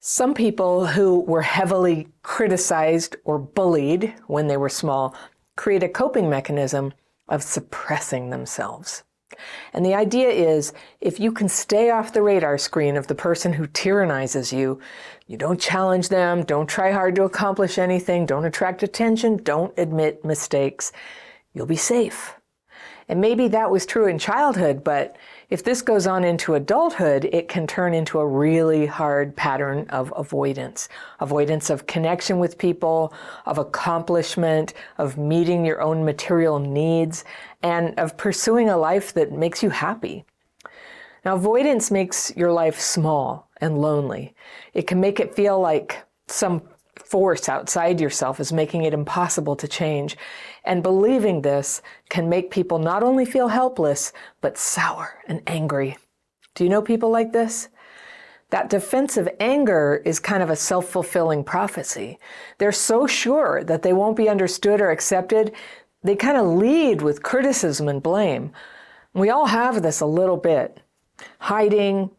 Some people who were heavily criticized or bullied when they were small create a coping mechanism of suppressing themselves. And the idea is, if you can stay off the radar screen of the person who tyrannizes you, you don't challenge them, don't try hard to accomplish anything, don't attract attention, don't admit mistakes, you'll be safe. And maybe that was true in childhood, but if this goes on into adulthood, it can turn into a really hard pattern of avoidance. Avoidance of connection with people, of accomplishment, of meeting your own material needs, and of pursuing a life that makes you happy. Now, avoidance makes your life small and lonely. It can make it feel like some force outside yourself is making it impossible to change. And believing this can make people not only feel helpless, but sour and angry. Do you know people like this? That defensive anger is kind of a self-fulfilling prophecy. They're so sure that they won't be understood or accepted, they kind of lead with criticism and blame. We all have this a little bit. Hiding,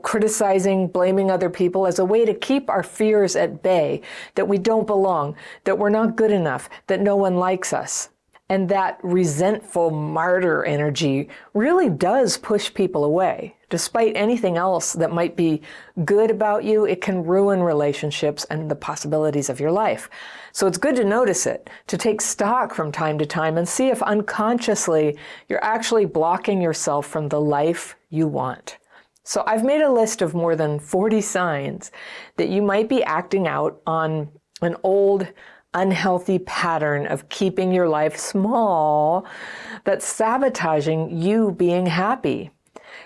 criticizing, blaming other people as a way to keep our fears at bay, that we don't belong, that we're not good enough, that no one likes us. And that resentful martyr energy really does push people away. Despite anything else that might be good about you, it can ruin relationships and the possibilities of your life. So it's good to notice it, to take stock from time to time and see if unconsciously you're actually blocking yourself from the life you want. So I've made a list of more than 40 signs that you might be acting out on an old, unhealthy pattern of keeping your life small that's sabotaging you being happy.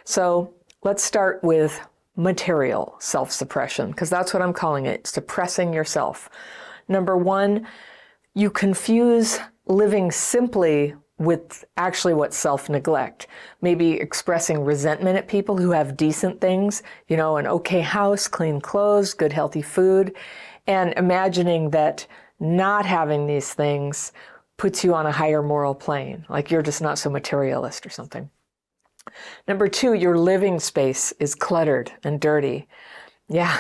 So let's start with material self-suppression, because that's what I'm calling it, suppressing yourself. Number one, you confuse living simply with actually what's self-neglect. Maybe expressing resentment at people who have decent things, an okay house, clean clothes, good healthy food, and imagining that not having these things puts you on a higher moral plane, like you're just not so materialist or something. Number two, your living space is cluttered and dirty. Yeah,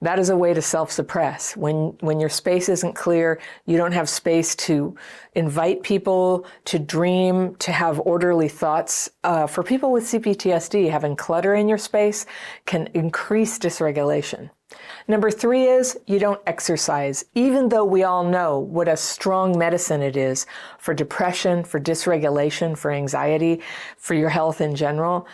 that is a way to self-suppress. When your space isn't clear, you don't have space to invite people, to dream, to have orderly thoughts. For people with PTSD, having clutter in your space can increase dysregulation. Number three is you don't exercise, even though we all know what a strong medicine it is for depression, for dysregulation, for anxiety, for your health in general.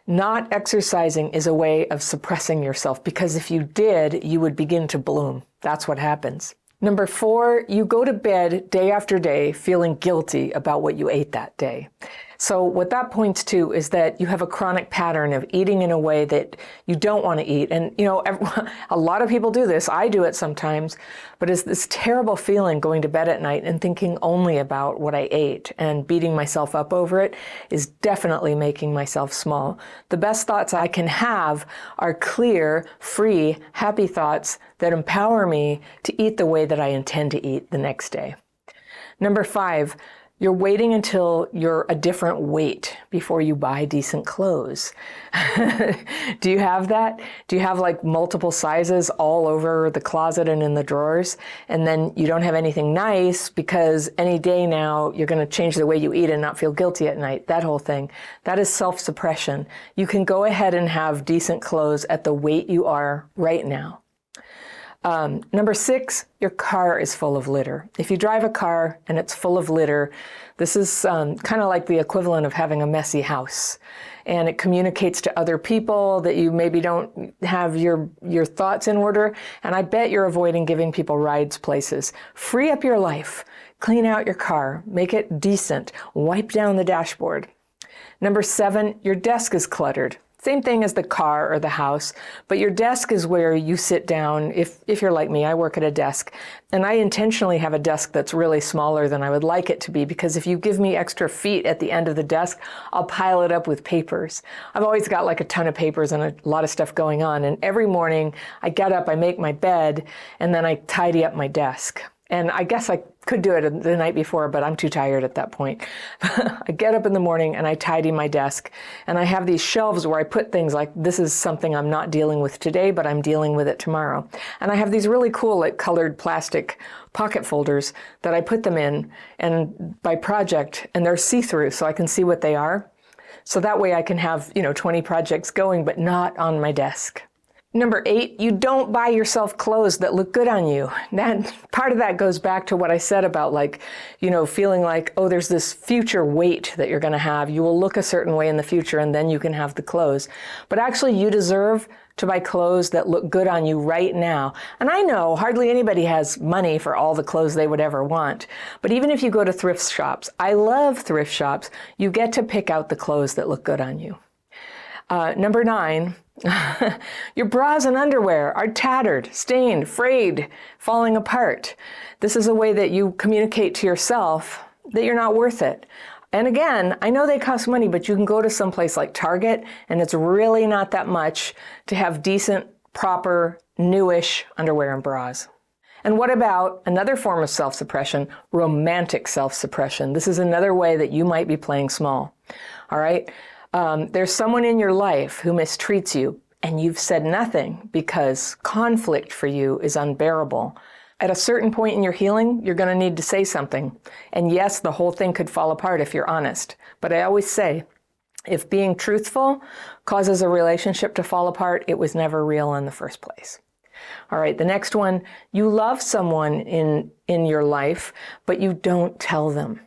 Not exercising is a way of suppressing yourself, because if you did, you would begin to bloom. That's what happens. Number four, you go to bed day after day feeling guilty about what you ate that day. So what that points to is that you have a chronic pattern of eating in a way that you don't want to eat. And, a lot of people do this. I do it sometimes. But it's this terrible feeling going to bed at night and thinking only about what I ate and beating myself up over it is definitely making myself small. The best thoughts I can have are clear, free, happy thoughts that empower me to eat the way that I intend to eat the next day. Number five, you're waiting until you're a different weight before you buy decent clothes. Do you have that? Do you have like multiple sizes all over the closet and in the drawers? And then you don't have anything nice because any day now you're going to change the way you eat and not feel guilty at night. That whole thing. That is self-suppression. You can go ahead and have decent clothes at the weight you are right now. Number six, your car is full of litter. If you drive a car and it's full of litter, this is kind of like the equivalent of having a messy house. And it communicates to other people that you maybe don't have your thoughts in order. And I bet you're avoiding giving people rides places. Free up your life. Clean out your car. Make it decent. Wipe down the dashboard. Number seven, your desk is cluttered. Same thing as the car or the house, but your desk is where you sit down. If you're like me, I work at a desk, and I intentionally have a desk that's really smaller than I would like it to be, because if you give me extra feet at the end of the desk, I'll pile it up with papers. I've always got like a ton of papers and a lot of stuff going on, and every morning I get up, I make my bed, and then I tidy up my desk. And I guess I could do it the night before, but I'm too tired at that point. I get up in the morning and I tidy my desk. And I have these shelves where I put things like, this is something I'm not dealing with today, but I'm dealing with it tomorrow. And I have these really cool, like, colored plastic pocket folders that I put them in, and by project, and they're see-through, so I can see what they are. So that way I can have, 20 projects going, but not on my desk. Number 8, you don't buy yourself clothes that look good on you. That part of that goes back to what I said about, feeling like, oh, there's this future weight that you're going to have. You will look a certain way in the future, and then you can have the clothes. But actually, you deserve to buy clothes that look good on you right now. And I know hardly anybody has money for all the clothes they would ever want. But even if you go to thrift shops, I love thrift shops, you get to pick out the clothes that look good on you. Number 9, your bras and underwear are tattered, stained, frayed, falling apart. This is a way that you communicate to yourself that you're not worth it. And again, I know they cost money, but you can go to some place like Target, and it's really not that much to have decent, proper, newish underwear and bras. And what about another form of self-suppression, romantic self-suppression? This is another way that you might be playing small. All right? There's someone in your life who mistreats you, and you've said nothing because conflict for you is unbearable. At a certain point in your healing, you're going to need to say something. And yes, the whole thing could fall apart if you're honest. But I always say, if being truthful causes a relationship to fall apart, it was never real in the first place. All right, the next one, you love someone in your life, but you don't tell them.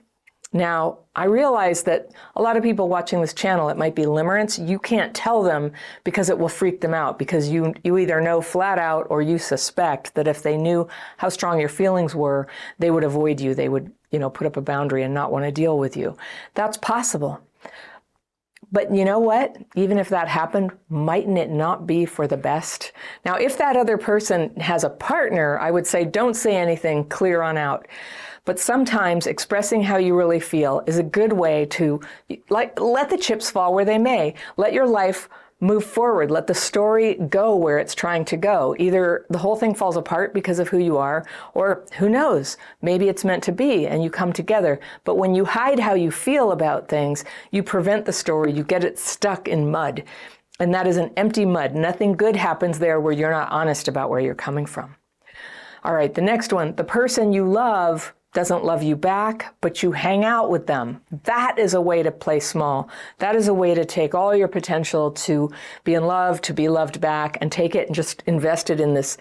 Now, I realize that a lot of people watching this channel, it might be limerence. You can't tell them because it will freak them out, because you either know flat out or you suspect that if they knew how strong your feelings were, they would avoid you. They would, put up a boundary and not want to deal with you. That's possible. But you know what? Even if that happened, mightn't it not be for the best? Now, if that other person has a partner, I would say don't say anything, clear on out. But sometimes expressing how you really feel is a good way to, let the chips fall where they may. Let your life move forward. Let the story go where it's trying to go. Either the whole thing falls apart because of who you are, or who knows, maybe it's meant to be and you come together. But when you hide how you feel about things, you prevent the story, you get it stuck in mud. And that is an empty mud. Nothing good happens there where you're not honest about where you're coming from. All right, the next one, the person you love doesn't love you back, but you hang out with them. That is a way to play small. That is a way to take all your potential to be in love, to be loved back, and take it and just invest it in this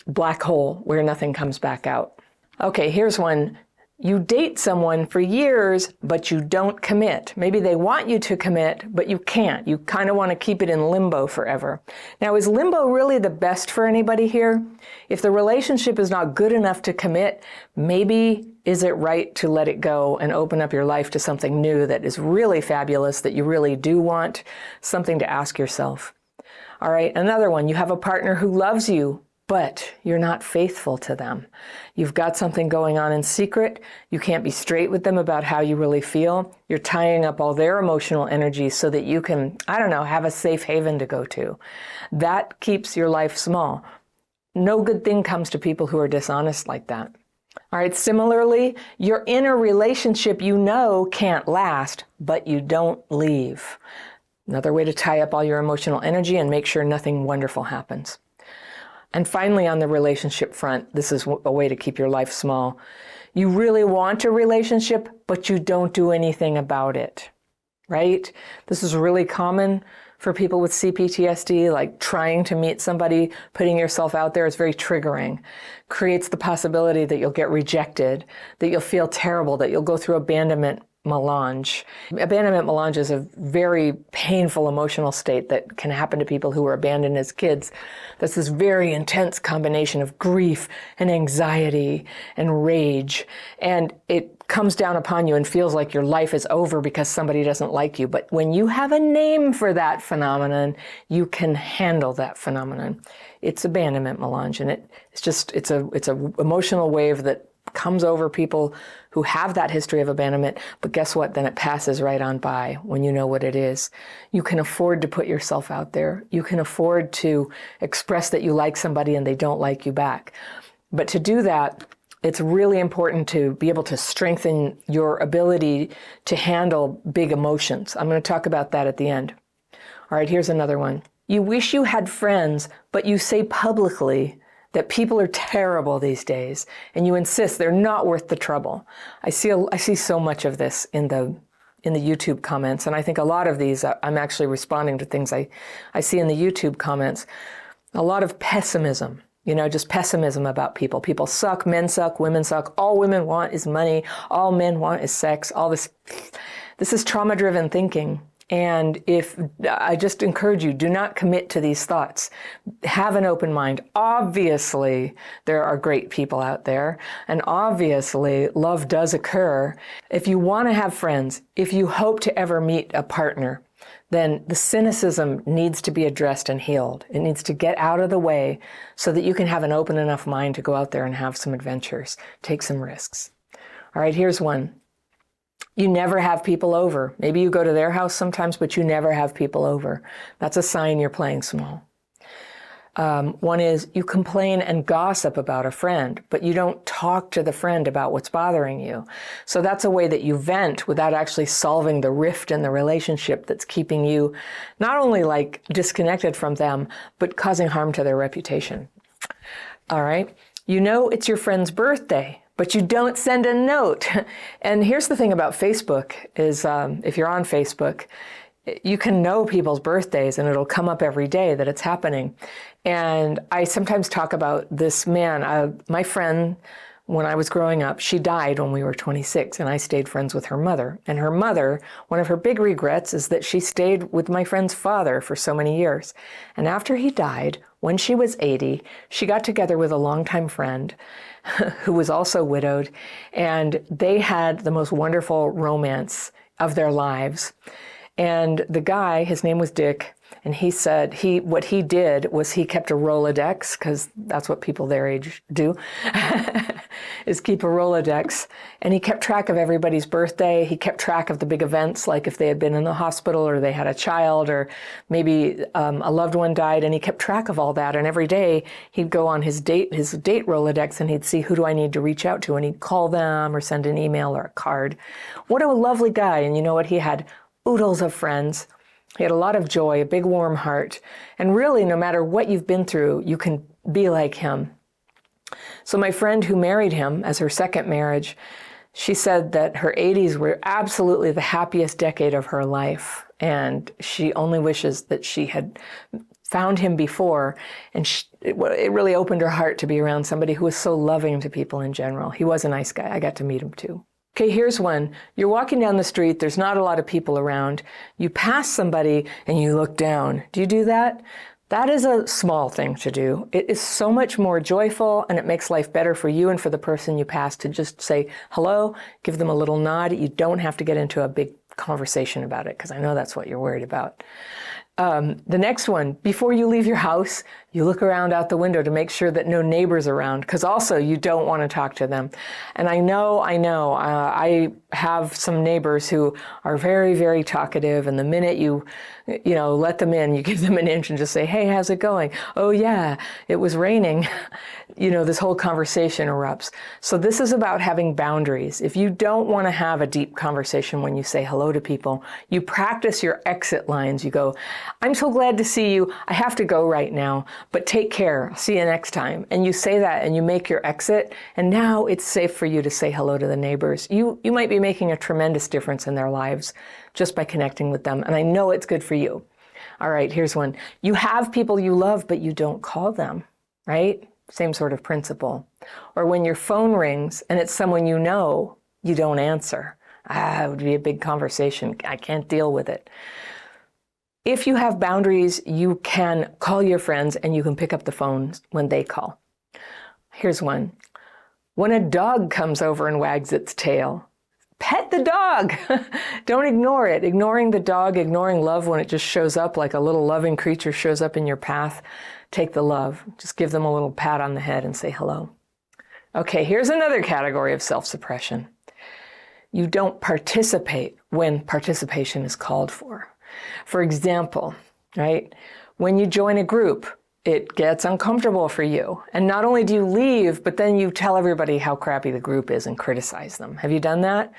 black hole where nothing comes back out. Okay, here's one. You date someone for years, but you don't commit. Maybe they want you to commit, but you can't. You kind of want to keep it in limbo forever. Now, is limbo really the best for anybody here? If the relationship is not good enough to commit, maybe is it right to let it go and open up your life to something new that is really fabulous, that you really do want? Something to ask yourself. All right, another one. You have a partner who loves you, but you're not faithful to them. You've got something going on in secret. You can't be straight with them about how you really feel. You're tying up all their emotional energy so that you can, have a safe haven to go to. That keeps your life small. No good thing comes to people who are dishonest like that. All right, similarly, you're in a relationship you know can't last, but you don't leave. Another way to tie up all your emotional energy and make sure nothing wonderful happens. And finally, on the relationship front, this is a way to keep your life small. You really want a relationship, but you don't do anything about it, right? This is really common for people with CPTSD, like trying to meet somebody, putting yourself out there is very triggering. Creates the possibility that you'll get rejected, that you'll feel terrible, that you'll go through abandonment melange. Abandonment melange is a very painful emotional state that can happen to people who were abandoned as kids. That's this very intense combination of grief and anxiety and rage. And it comes down upon you and feels like your life is over because somebody doesn't like you. But when you have a name for that phenomenon, you can handle that phenomenon. It's abandonment melange, and it's a emotional wave that comes over people who have that history of abandonment, but guess what? Then it passes right on by when you know what it is. You can afford to put yourself out there. You can afford to express that you like somebody and they don't like you back. But to do that, It's really important to be able to strengthen your ability to handle big emotions. I'm going to talk about that at the end. All right, here's another one. You wish you had friends, but you say publicly that people are terrible these days, and you insist they're not worth the trouble. I see so much of this in the YouTube comments, and I think a lot of these, I'm actually responding to things I see in the YouTube comments. A lot of pessimism, just pessimism about people. People suck, men suck, women suck. All women want is money. All men want is sex. All this. This is trauma-driven thinking. And I just encourage you, do not commit to these thoughts. Have an open mind. Obviously, there are great people out there, and obviously, love does occur. If you want to have friends, if you hope to ever meet a partner, then the cynicism needs to be addressed and healed. It needs to get out of the way so that you can have an open enough mind to go out there and have some adventures, take some risks. All right, here's one. You never have people over. Maybe you go to their house sometimes, but you never have people over. That's a sign you're playing small. One is you complain and gossip about a friend, but you don't talk to the friend about what's bothering you. So that's a way that you vent without actually solving the rift in the relationship that's keeping you not only like disconnected from them, but causing harm to their reputation. All right. You know it's your friend's birthday, but you don't send a note. And here's the thing about Facebook is if you're on Facebook, you can know people's birthdays and it'll come up every day that it's happening. And I sometimes talk about this man, my friend, when I was growing up, she died when we were 26 and I stayed friends with her mother. And her mother, one of her big regrets is that she stayed with my friend's father for so many years. And after he died, when she was 80, she got together with a longtime friend who was also widowed, and they had the most wonderful romance of their lives. And the guy, his name was Dick, and he said what he did was he kept a Rolodex, because that's what people their age do, is keep a Rolodex. And he kept track of everybody's birthday. He kept track of the big events, like if they had been in the hospital or they had a child or maybe a loved one died, and he kept track of all that. And every day he'd go on his date Rolodex and he'd see who do I need to reach out to, and he'd call them or send an email or a card. What a lovely guy. And you know what? He had oodles of friends. He had a lot of joy, a big warm heart. And really, no matter what you've been through, you can be like him. So my friend who married him as her second marriage, she said that her 80s were absolutely the happiest decade of her life. And she only wishes that she had found him before. And it really opened her heart to be around somebody who was so loving to people in general. He was a nice guy. I got to meet him too. Okay, here's one. You're walking down the street, there's not a lot of people around. You pass somebody and you look down. Do you do that? That is a small thing to do. It is so much more joyful, and it makes life better for you and for the person you pass to just say hello, give them a little nod. You don't have to get into a big conversation about it, because I know that's what you're worried about. The next one, before you leave your house, you look around out the window to make sure that no neighbors around, because also you don't want to talk to them. And I know, I have some neighbors who are very, very talkative, and the minute you let them in, you give them an inch and just say, hey, how's it going? Oh yeah, it was raining. This whole conversation erupts. So this is about having boundaries. If you don't want to have a deep conversation when you say hello to people, you practice your exit lines. You go, I'm so glad to see you. I have to go right now, but take care. I'll see you next time. And you say that and you make your exit. And now it's safe for you to say hello to the neighbors. You might be making a tremendous difference in their lives just by connecting with them. And I know it's good for you. All right, here's one. You have people you love, but you don't call them, right? Same sort of principle. Or when your phone rings and it's someone you know, you don't answer. It would be a big conversation. I can't deal with it. If you have boundaries, you can call your friends and you can pick up the phone when they call. Here's one. When a dog comes over and wags its tail, pet the dog. Don't ignore it. Ignoring the dog, ignoring love when it just shows up like a little loving creature shows up in your path. Take the love. Just give them a little pat on the head and say hello. Okay, here's another category of self-suppression. You don't participate when participation is called for. For example, right, when you join a group it gets uncomfortable for you. And not only do you leave, but then you tell everybody how crappy the group is and criticize them. Have you done that?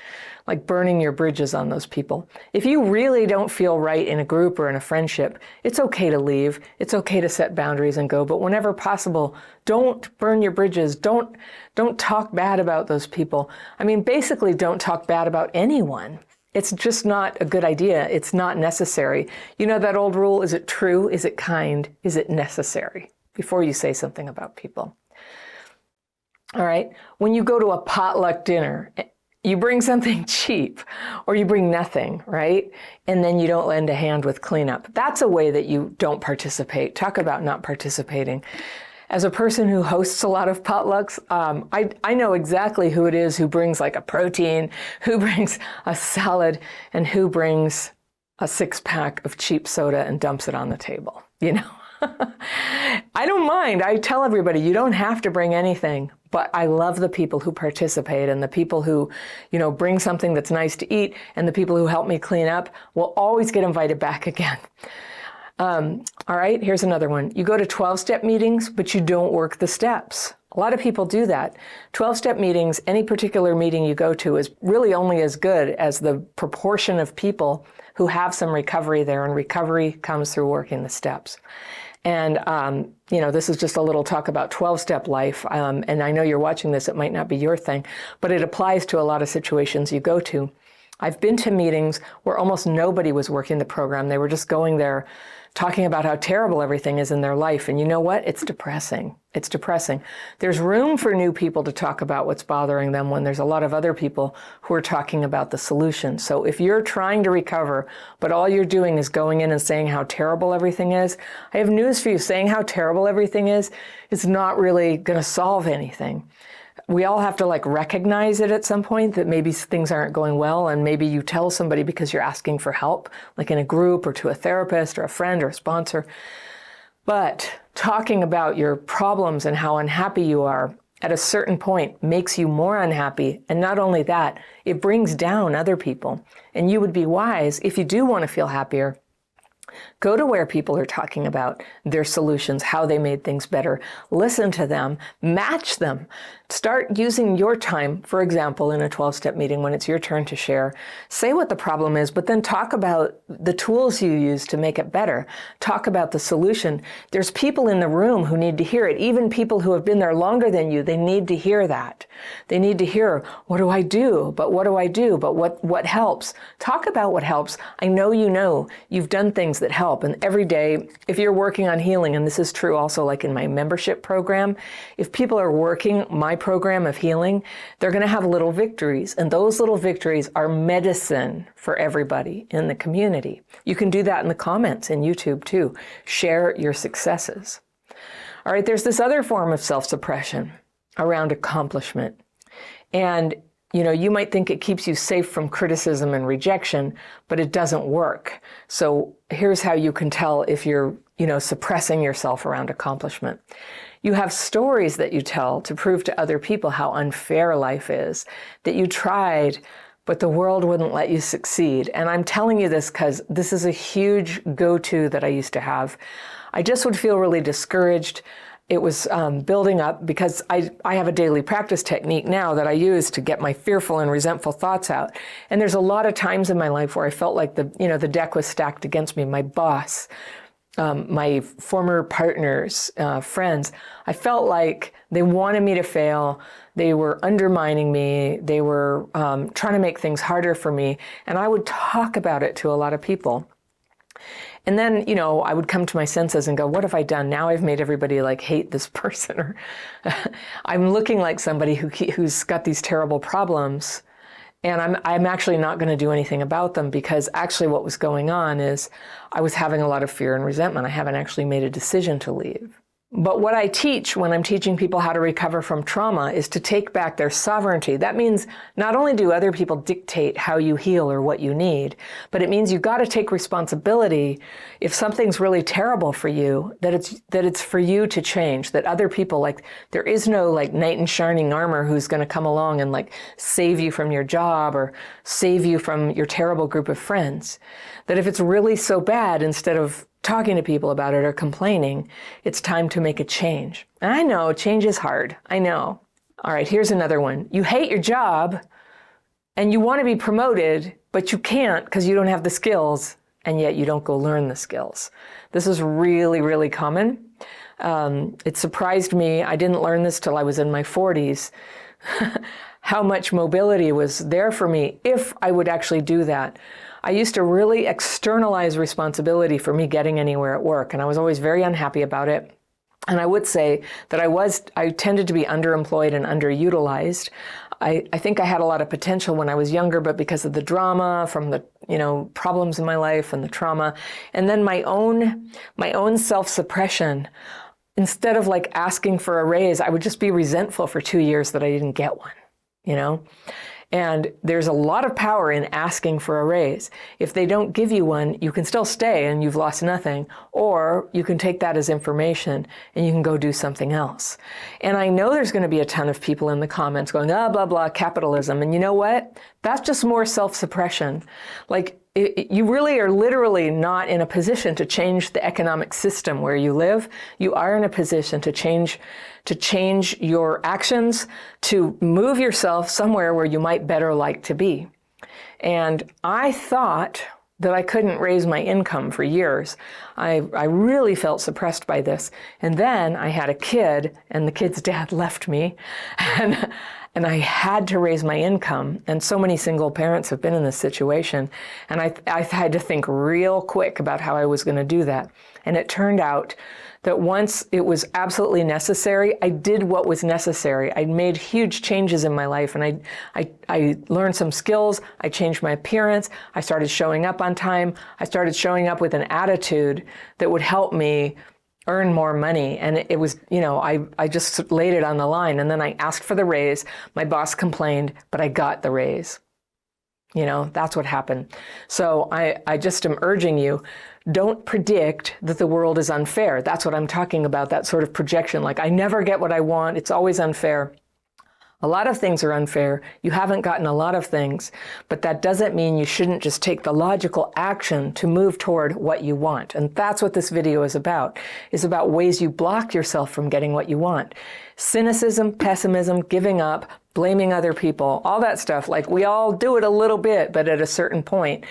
Like burning your bridges on those people. If you really don't feel right in a group or in a friendship, it's okay to leave. It's okay to set boundaries and go. But whenever possible, don't burn your bridges. Don't talk bad about those people. I mean, basically, don't talk bad about anyone. It's just not a good idea. It's not necessary. You know that old rule, is it true? Is it kind? Is it necessary? Before you say something about people. All right. When you go to a potluck dinner, you bring something cheap or you bring nothing, right? And then you don't lend a hand with cleanup. That's a way that you don't participate. Talk about not participating. As a person who hosts a lot of potlucks, I know exactly who it is who brings like a protein, who brings a salad, and who brings a 6-pack of cheap soda and dumps it on the table, you know? I don't mind. I tell everybody, you don't have to bring anything, but I love the people who participate and the people who, you know, bring something that's nice to eat, and the people who help me clean up will always get invited back again. All right, here's another one. You go to 12-step meetings, but you don't work the steps. A lot of people do that. 12-step meetings, any particular meeting you go to is really only as good as the proportion of people who have some recovery there, and recovery comes through working the steps. And, you know, this is just a little talk about 12-step life. And I know you're watching this, it might not be your thing, but it applies to a lot of situations you go to. I've been to meetings where almost nobody was working the program. They were just going there talking about how terrible everything is in their life. And you know what? It's depressing. It's depressing. There's room for new people to talk about what's bothering them when there's a lot of other people who are talking about the solution. So if you're trying to recover, but all you're doing is going in and saying how terrible everything is, I have news for you. Saying how terrible everything is not really going to solve anything. We all have to like recognize it at some point that maybe things aren't going well, and maybe you tell somebody because you're asking for help, like in a group or to a therapist or a friend or a sponsor. But talking about your problems and how unhappy you are at a certain point makes you more unhappy. And not only that, it brings down other people. And you would be wise, if you do want to feel happier, go to where people are talking about their solutions, how they made things better. Listen to them, match them. Start using your time, for example, in a 12-step meeting when it's your turn to share. Say what the problem is, but then talk about the tools you use to make it better. Talk about the solution. There's people in the room who need to hear it. Even people who have been there longer than you, they need to hear that. They need to hear, what do I do? But what do I do? But what helps? Talk about what helps. I know you've done things that help. And every day, if you're working on healing, and this is true also like in my membership program, if people are working my program of healing, they're going to have little victories. And those little victories are medicine for everybody in the community. You can do that in the comments in YouTube too. Share your successes. All right, there's this other form of self-suppression around accomplishment. And you know, you might think it keeps you safe from criticism and rejection, but it doesn't work. So here's how you can tell if you're, suppressing yourself around accomplishment. You have stories that you tell to prove to other people how unfair life is, that you tried, but the world wouldn't let you succeed. And I'm telling you this because this is a huge go-to that I used to have. I just would feel really discouraged. It was building up because I have a daily practice technique now that I use to get my fearful and resentful thoughts out. And there's a lot of times in my life where I felt like the deck was stacked against me. My boss, my former partners, friends, I felt like they wanted me to fail. They were undermining me. They were trying to make things harder for me. And I would talk about it to a lot of people. And then, I would come to my senses and go, what have I done? Now I've made everybody hate this person, or I'm looking like somebody who's got these terrible problems, and I'm actually not going to do anything about them, because actually what was going on is I was having a lot of fear and resentment. I haven't actually made a decision to leave. But what I teach when I'm teaching people how to recover from trauma is to take back their sovereignty. That means not only do other people dictate how you heal or what you need, but it means you've got to take responsibility if something's really terrible for you, that it's for you to change, that other people, there is no knight in shining armor who's going to come along and save you from your job or save you from your terrible group of friends. That if it's really so bad, instead of talking to people about it or complaining, it's time to make a change. And I know change is hard. I know. All right, here's another one. You hate your job and you want to be promoted, but you can't because you don't have the skills, and yet you don't go learn the skills. This is really, really common. It surprised me. I didn't learn this till I was in my 40s. How much mobility was there for me if I would actually do that. I used to really externalize responsibility for me getting anywhere at work, and I was always very unhappy about it. And I would say that I tended to be underemployed and underutilized. I think I had a lot of potential when I was younger, but because of the drama from the, problems in my life and the trauma, and then my own self-suppression, instead of like asking for a raise, I would just be resentful for 2 years that I didn't get one, And there's a lot of power in asking for a raise. If they don't give you one, you can still stay and you've lost nothing, or you can take that as information and you can go do something else. And I know there's going to be a ton of people in the comments going, blah, blah, capitalism. And you know what? That's just more self-suppression. Like, you really are literally not in a position to change the economic system where you live. You are in a position to change your actions, to move yourself somewhere where you might better like to be. And I thought that I couldn't raise my income for years. I really felt suppressed by this. And then I had a kid, and the kid's dad left me. And I had to raise my income. And so many single parents have been in this situation. And I had to think real quick about how I was going to do that. And it turned out that once it was absolutely necessary, I did what was necessary. I made huge changes in my life, and I learned some skills. I changed my appearance. I started showing up on time. I started showing up with an attitude that would help me earn more money. And it was, I just laid it on the line. And then I asked for the raise. My boss complained, but I got the raise. That's what happened. So I just am urging you, don't predict that the world is unfair. That's what I'm talking about, that sort of projection. Like, I never get what I want. It's always unfair. A lot of things are unfair. You haven't gotten a lot of things, but that doesn't mean you shouldn't just take the logical action to move toward what you want. And that's what this video is about ways you block yourself from getting what you want. Cynicism, pessimism, giving up, blaming other people, all that stuff. Like, we all do it a little bit, but at a certain point,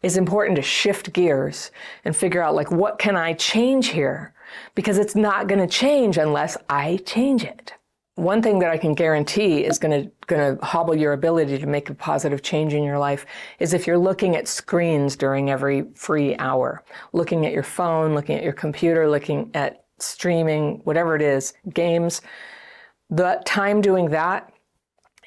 it's important to shift gears and figure out, like, what can I change here? Because it's not going to change unless I change it. One thing that I can guarantee is going to hobble your ability to make a positive change in your life is if you're looking at screens during every free hour, looking at your phone, looking at your computer, looking at streaming, whatever it is, games. The time doing that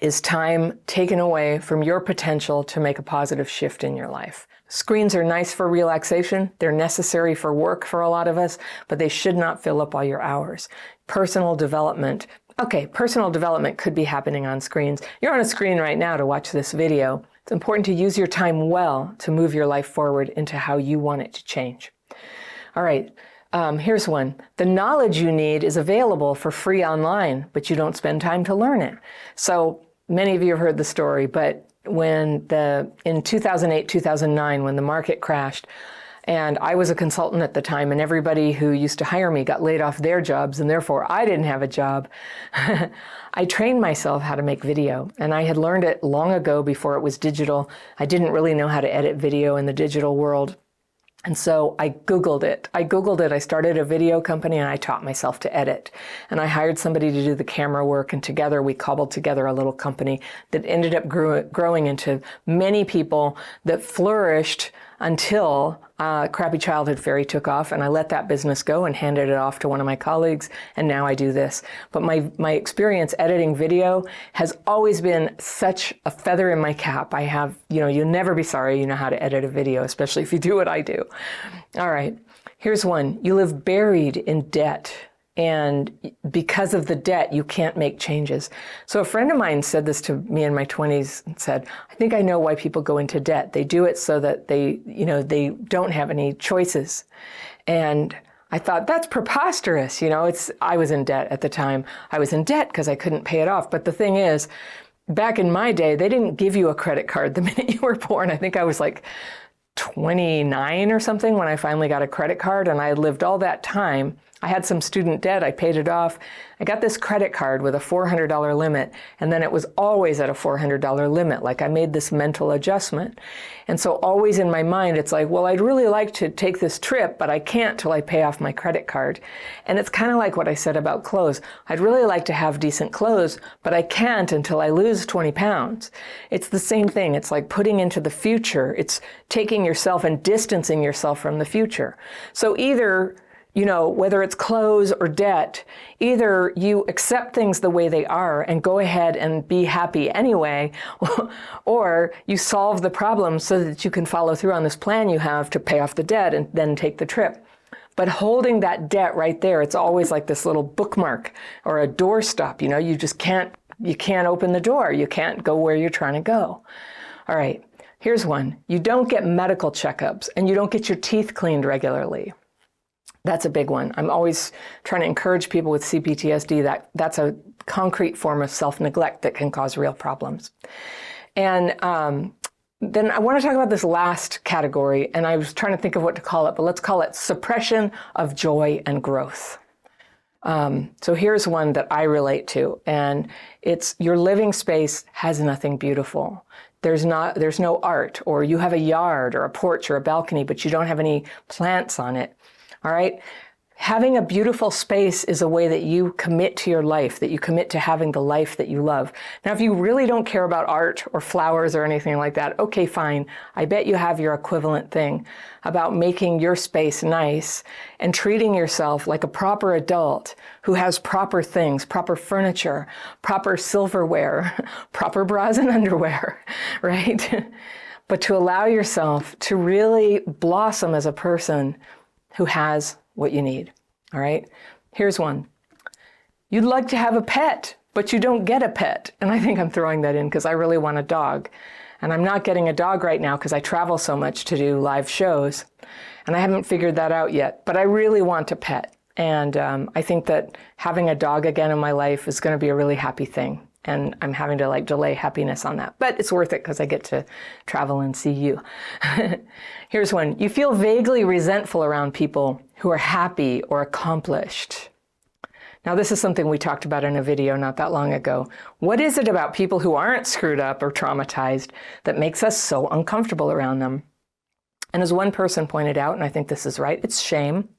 is time taken away from your potential to make a positive shift in your life. Screens are nice for relaxation. They're necessary for work for a lot of us, but they should not fill up all your hours. Personal development. Okay, personal development could be happening on screens. You're on a screen right now to watch this video. It's important to use your time well to move your life forward into how you want it to change. All right, here's one. The knowledge you need is available for free online, but you don't spend time to learn it. So many of you have heard the story, but in 2008, 2009, when the market crashed, and I was a consultant at the time, and everybody who used to hire me got laid off their jobs, and therefore I didn't have a job. I trained myself how to make video, and I had learned it long ago before it was digital. I didn't really know how to edit video in the digital world. And so I Googled it. I started a video company, and I taught myself to edit. And I hired somebody to do the camera work, and together we cobbled together a little company that ended up growing into many people that flourished until Crappy Childhood Fairy took off, and I let that business go and handed it off to one of my colleagues, and now I do this. But my experience editing video has always been such a feather in my cap. I have, you'll never be sorry you know how to edit a video, especially if you do what I do. All right, here's one. You live buried in debt. And because of the debt, you can't make changes. So a friend of mine said this to me in my 20s and said, I think I know why people go into debt. They do it so that they don't have any choices. And I thought, that's preposterous. I was in debt at the time. I was in debt because I couldn't pay it off. But the thing is, back in my day, they didn't give you a credit card the minute you were born. I think I was like 29 or something when I finally got a credit card, and I had lived all that time. I had some student debt, I paid it off. I got this credit card with a $400 limit, and then it was always at a $400 limit. Like, I made this mental adjustment. And so always in my mind, it's like, well, I'd really like to take this trip, but I can't till I pay off my credit card. And it's kind of like what I said about clothes. I'd really like to have decent clothes, but I can't until I lose 20 pounds. It's the same thing. It's like putting into the future. It's taking yourself and distancing yourself from the future. So either, you know, whether it's clothes or debt, either you accept things the way they are and go ahead and be happy anyway, or you solve the problem so that you can follow through on this plan you have to pay off the debt and then take the trip. But holding that debt right there, it's always like this little bookmark or a doorstop, you know, you can't open the door. You can't go where you're trying to go. All right, here's one. You don't get medical checkups and you don't get your teeth cleaned regularly. That's a big one. I'm always trying to encourage people with CPTSD that that's a concrete form of self-neglect that can cause real problems. And then I want to talk about this last category, and I was trying to think of what to call it, but let's call it suppression of joy and growth. So here's one that I relate to, and it's your living space has nothing beautiful. There's no art, or you have a yard or a porch or a balcony, but you don't have any plants on it. All right. Having a beautiful space is a way that you commit to your life, that you commit to having the life that you love. Now, if you really don't care about art or flowers or anything like that, okay, fine. I bet you have your equivalent thing about making your space nice and treating yourself like a proper adult who has proper things, proper furniture, proper silverware, proper bras and underwear, right? But to allow yourself to really blossom as a person who has what you need. All right, here's one. You'd like to have a pet, but you don't get a pet. And I think I'm throwing that in because I really want a dog. And I'm not getting a dog right now because I travel so much to do live shows. And I haven't figured that out yet, but I really want a pet. And I think that having a dog again in my life is going to be a really happy thing. And I'm having to delay happiness on that. But it's worth it because I get to travel and see you. Here's one. You feel vaguely resentful around people who are happy or accomplished. Now, this is something we talked about in a video not that long ago. What is it about people who aren't screwed up or traumatized that makes us so uncomfortable around them? And as one person pointed out, and I think this is right, it's shame,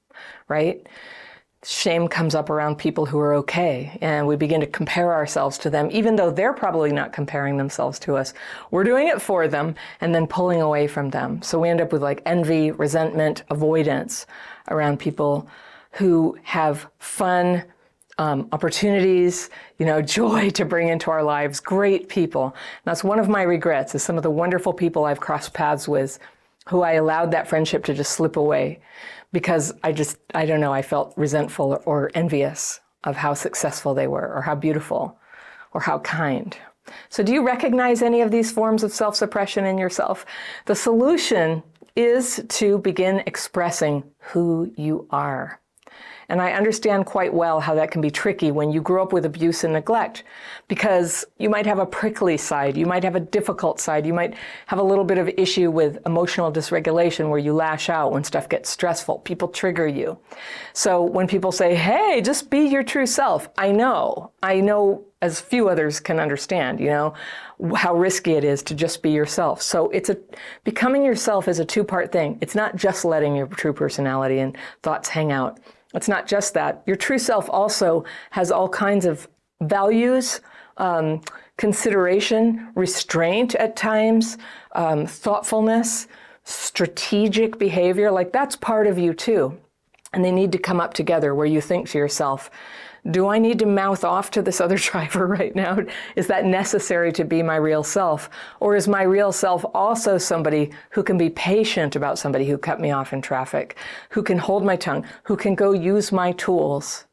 right? Shame comes up around people who are okay, and we begin to compare ourselves to them, even though they're probably not comparing themselves to us. We're doing it for them and then pulling away from them. So we end up with envy, resentment, avoidance around people who have fun, opportunities, joy to bring into our lives, great people. And that's one of my regrets, is some of the wonderful people I've crossed paths with who I allowed that friendship to just slip away. Because I don't know, I felt resentful or envious of how successful they were, or how beautiful, or how kind. So do you recognize any of these forms of self-suppression in yourself? The solution is to begin expressing who you are. And I understand quite well how that can be tricky when you grow up with abuse and neglect, because you might have a prickly side, you might have a difficult side, you might have a little bit of issue with emotional dysregulation where you lash out when stuff gets stressful. People trigger you. So when people say, hey, just be your true self, I know as few others can understand, how risky it is to just be yourself. So becoming yourself is a two-part thing. It's not just letting your true personality and thoughts hang out. It's not just that. Your true self also has all kinds of values, consideration, restraint at times, thoughtfulness, strategic behavior. That's part of you too. And they need to come up together where you think to yourself, do I need to mouth off to this other driver right now? Is that necessary to be my real self? Or is my real self also somebody who can be patient about somebody who cut me off in traffic, who can hold my tongue, who can go use my tools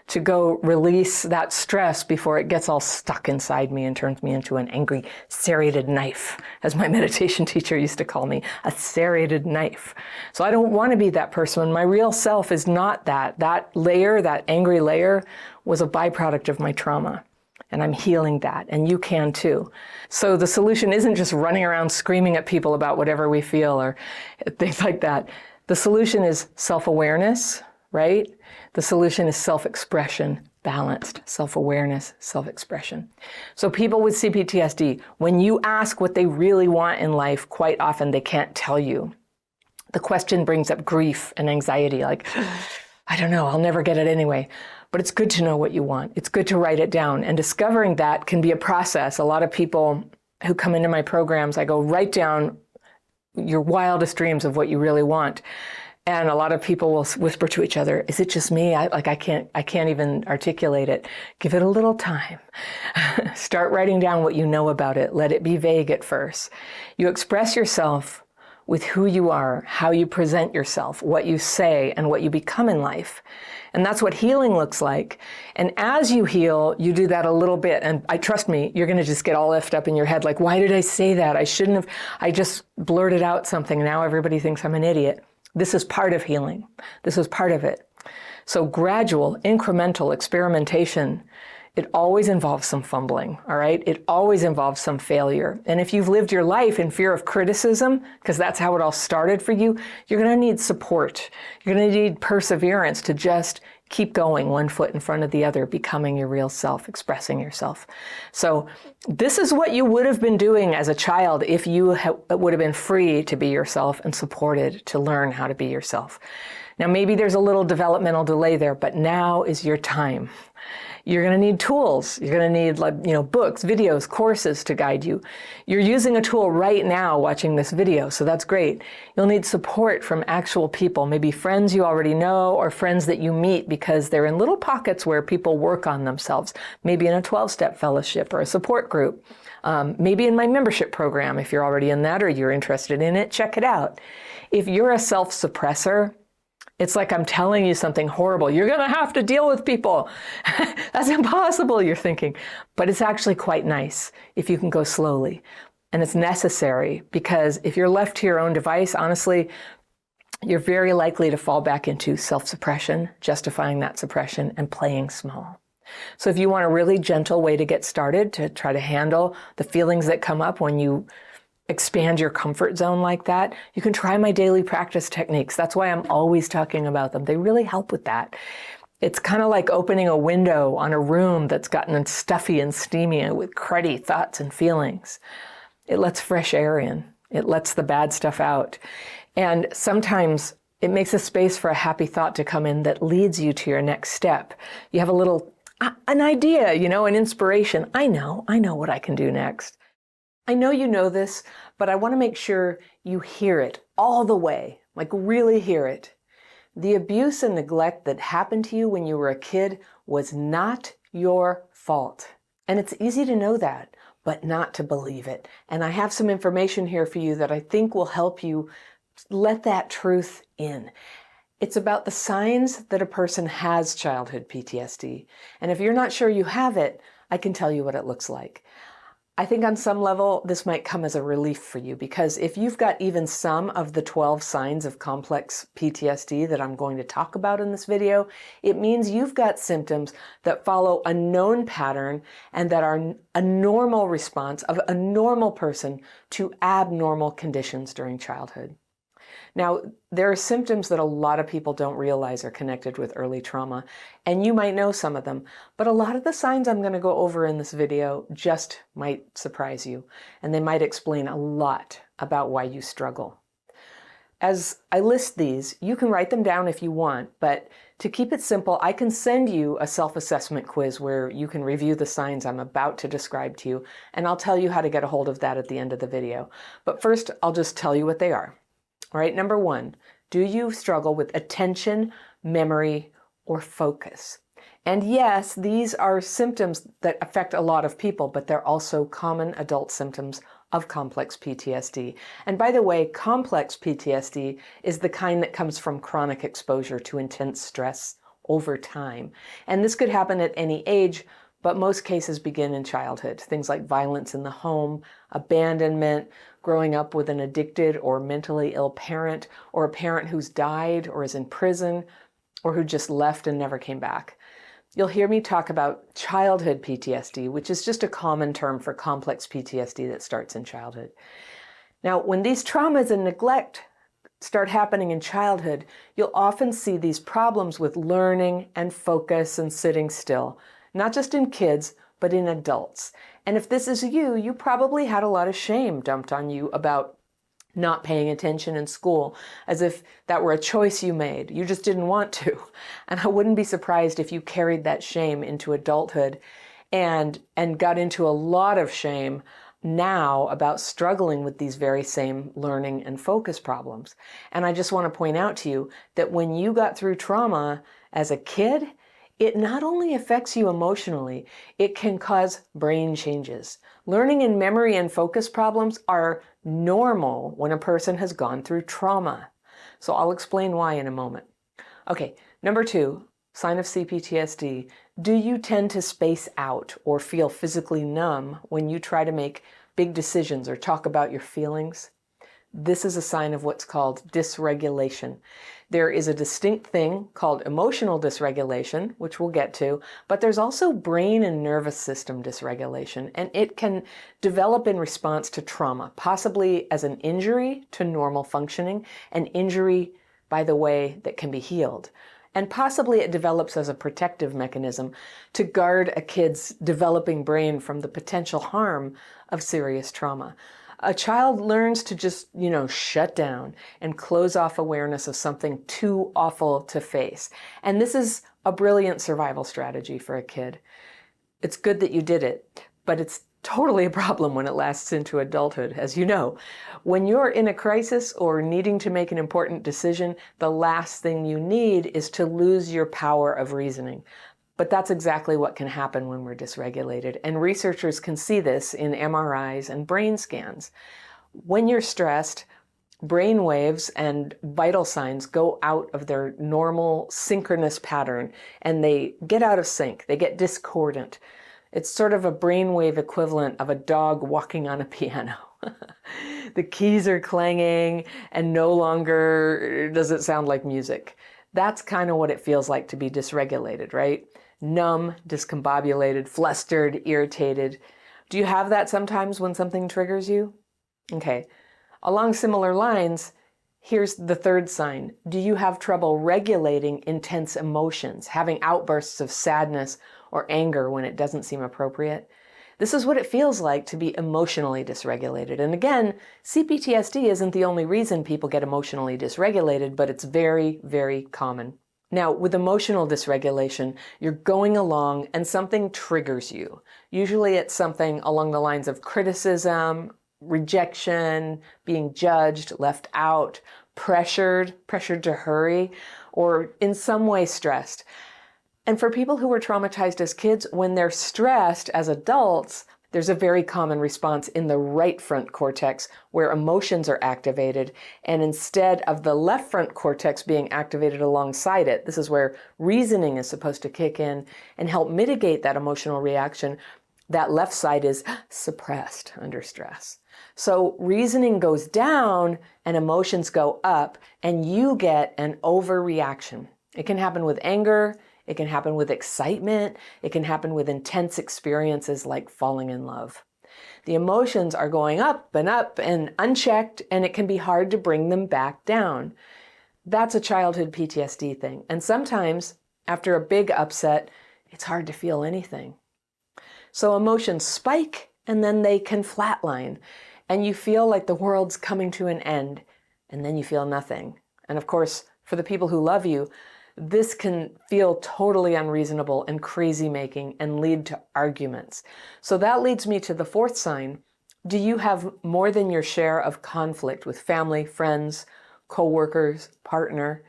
to go release that stress before it gets all stuck inside me and turns me into an angry, serrated knife, as my meditation teacher used to call me, a serrated knife. So I don't want to be that person. My real self is not that. That layer, that angry layer, was a byproduct of my trauma. And I'm healing that, and you can too. So the solution isn't just running around screaming at people about whatever we feel or things like that. The solution is self-awareness, right? The solution is self-expression, balanced, self-awareness, self-expression. So people with CPTSD, when you ask what they really want in life, quite often they can't tell you. The question brings up grief and anxiety, like, I don't know, I'll never get it anyway. But it's good to know what you want. It's good to write it down. And discovering that can be a process. A lot of people who come into my programs, I go, write down your wildest dreams of what you really want. And a lot of people will whisper to each other, is it just me? I can't even articulate it. Give it a little time. Start writing down what you know about it. Let it be vague at first. You express yourself with who you are, how you present yourself, what you say, and what you become in life. And that's what healing looks like. And as you heal, you do that a little bit. And trust me, you're going to just get all lifted up in your head. Like, why did I say that? I shouldn't have. I just blurted out something. And now everybody thinks I'm an idiot. This is part of healing. This is part of it. So gradual, incremental experimentation, it always involves some fumbling, all right? It always involves some failure. And if you've lived your life in fear of criticism, because that's how it all started for you, you're going to need support. You're going to need perseverance to just keep going one foot in front of the other, becoming your real self, expressing yourself. So this is what you would have been doing as a child if you would have been free to be yourself and supported to learn how to be yourself. Now, maybe there's a little developmental delay there, but now is your time. You're going to need tools. You're going to need, books, videos, courses to guide you. You're using a tool right now watching this video, so that's great. You'll need support from actual people, maybe friends you already know or friends that you meet because they're in little pockets where people work on themselves, maybe in a 12-step fellowship or a support group. Maybe in my membership program, if you're already in that or you're interested in it, check it out. If you're a self-suppressor, it's like I'm telling you something horrible. You're going to have to deal with people. That's impossible, you're thinking. But it's actually quite nice if you can go slowly. And it's necessary because if you're left to your own device, honestly, you're very likely to fall back into self-suppression, justifying that suppression, and playing small. So if you want a really gentle way to get started to try to handle the feelings that come up when you expand your comfort zone like that, you can try my daily practice techniques. That's why I'm always talking about them. They really help with that. It's kind of like opening a window on a room that's gotten stuffy and steamy with cruddy thoughts and feelings. It lets fresh air in. It lets the bad stuff out. And sometimes it makes a space for a happy thought to come in that leads you to your next step. You have an idea, an inspiration. I know what I can do next. I know you know this, but I want to make sure you hear it all the way, like really hear it. The abuse and neglect that happened to you when you were a kid was not your fault. And it's easy to know that, but not to believe it. And I have some information here for you that I think will help you let that truth in. It's about the signs that a person has childhood PTSD. And if you're not sure you have it, I can tell you what it looks like. I think on some level, this might come as a relief for you because if you've got even some of the 12 signs of complex PTSD that I'm going to talk about in this video, it means you've got symptoms that follow a known pattern and that are a normal response of a normal person to abnormal conditions during childhood. Now, there are symptoms that a lot of people don't realize are connected with early trauma, and you might know some of them, but a lot of the signs I'm going to go over in this video just might surprise you, and they might explain a lot about why you struggle. As I list these, you can write them down if you want, but to keep it simple, I can send you a self-assessment quiz where you can review the signs I'm about to describe to you, and I'll tell you how to get a hold of that at the end of the video. But first, I'll just tell you what they are. All right, number one, do you struggle with attention, memory, or focus? And yes, these are symptoms that affect a lot of people, but they're also common adult symptoms of complex PTSD. And by the way, complex PTSD is the kind that comes from chronic exposure to intense stress over time. And this could happen at any age, but most cases begin in childhood. Things like violence in the home, abandonment, growing up with an addicted or mentally ill parent, or a parent who's died or is in prison, or who just left and never came back. you'll hear me talk about childhood PTSD, which is just a common term for complex PTSD that starts in childhood. Now, when these traumas and neglect start happening in childhood, you'll often see these problems with learning and focus and sitting still, not just in kids, but in adults. And if this is you, you probably had a lot of shame dumped on you about not paying attention in school, as if that were a choice you made. You just didn't want to. And I wouldn't be surprised if you carried that shame into adulthood and got into a lot of shame now about struggling with these very same learning and focus problems. And I just want to point out to you that when you got through trauma as a kid, it not only affects you emotionally, it can cause brain changes. Learning and memory and focus problems are normal when a person has gone through trauma. So I'll explain why in a moment. Okay, number 2, sign of CPTSD. Do you tend to space out or feel physically numb when you try to make big decisions or talk about your feelings? This is a sign of what's called dysregulation. There is a distinct thing called emotional dysregulation, which we'll get to, but there's also brain and nervous system dysregulation, and it can develop in response to trauma, possibly as an injury to normal functioning, an injury, by the way, that can be healed. And possibly it develops as a protective mechanism to guard a kid's developing brain from the potential harm of serious trauma. A child learns to just, shut down and close off awareness of something too awful to face. And this is a brilliant survival strategy for a kid. It's good that you did it, but it's totally a problem when it lasts into adulthood, as you know. When you're in a crisis or needing to make an important decision, the last thing you need is to lose your power of reasoning. But that's exactly what can happen when we're dysregulated. And researchers can see this in MRIs and brain scans. When you're stressed, brain waves and vital signs go out of their normal synchronous pattern and they get out of sync. They get discordant. It's sort of a brainwave equivalent of a dog walking on a piano. The keys are clanging and no longer does it sound like music. That's kind of what it feels like to be dysregulated, right? Numb, discombobulated, flustered, irritated. Do you have that sometimes when something triggers you? Okay. Along similar lines, here's the third sign. Do you have trouble regulating intense emotions, having outbursts of sadness or anger when it doesn't seem appropriate? This is what it feels like to be emotionally dysregulated. And again, CPTSD isn't the only reason people get emotionally dysregulated, but it's very, very common. Now, with emotional dysregulation, you're going along and something triggers you. Usually it's something along the lines of criticism, rejection, being judged, left out, pressured to hurry, or in some way stressed. And for people who were traumatized as kids, when they're stressed as adults, there's a very common response in the right front cortex where emotions are activated. And instead of the left front cortex being activated alongside it, this is where reasoning is supposed to kick in and help mitigate that emotional reaction. That left side is suppressed under stress. So reasoning goes down and emotions go up and you get an overreaction. It can happen with anger. It can happen with excitement. It can happen with intense experiences like falling in love. The emotions are going up and unchecked, and it can be hard to bring them back down. That's a childhood PTSD thing. And sometimes, after a big upset, it's hard to feel anything. So emotions spike, and then they can flatline, and you feel like the world's coming to an end, and then you feel nothing. And of course, for the people who love you, this can feel totally unreasonable and crazy-making and lead to arguments. So that leads me to the fourth sign. Do you have more than your share of conflict with family, friends, co-workers, partner?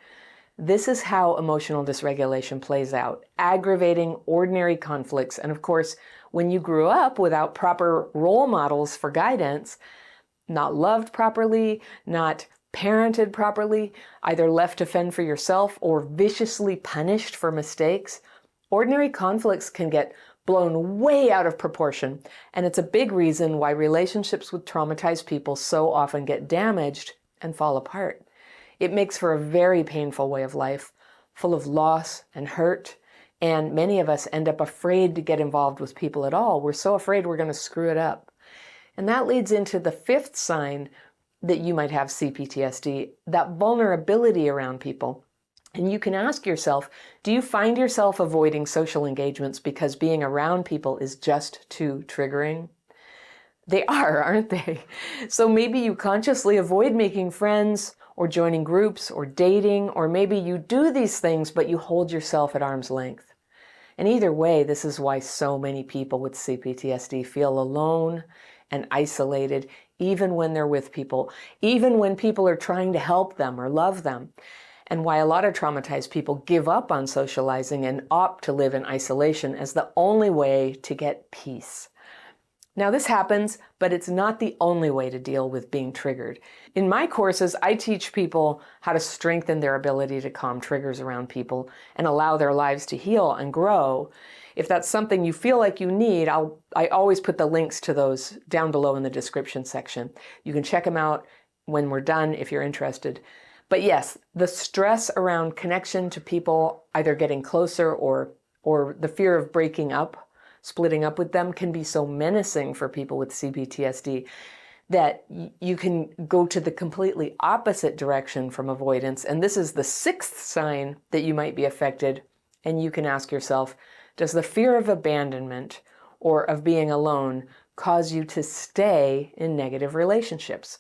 This is how emotional dysregulation plays out, aggravating ordinary conflicts. And of course, when you grew up without proper role models for guidance, not loved properly, not parented properly, either left to fend for yourself or viciously punished for mistakes, ordinary conflicts can get blown way out of proportion. And it's a big reason why relationships with traumatized people so often get damaged and fall apart. It makes for a very painful way of life, full of loss and hurt, And many of us end up afraid to get involved with people at all. We're so afraid we're going to screw it up. And that leads into the fifth sign that you might have CPTSD, that vulnerability around people. And you can ask yourself, do you find yourself avoiding social engagements because being around people is just too triggering? They are, aren't they? So maybe you consciously avoid making friends or joining groups or dating, or maybe you do these things, but you hold yourself at arm's length. And either way, this is why so many people with CPTSD feel alone and isolated, even when they're with people, even when people are trying to help them or love them. And why a lot of traumatized people give up on socializing and opt to live in isolation as the only way to get peace. Now this happens, but it's not the only way to deal with being triggered. In my courses, I teach people how to strengthen their ability to calm triggers around people and allow their lives to heal and grow. If that's something you feel like you need, I always put the links to those down below in the description section. You can check them out when we're done if you're interested. But yes, the stress around connection to people, either getting closer or the fear of breaking up, splitting up with them, can be so menacing for people with CPTSD that you can go to the completely opposite direction from avoidance. And this is the sixth sign that you might be affected. And you can ask yourself, does the fear of abandonment or of being alone cause you to stay in negative relationships?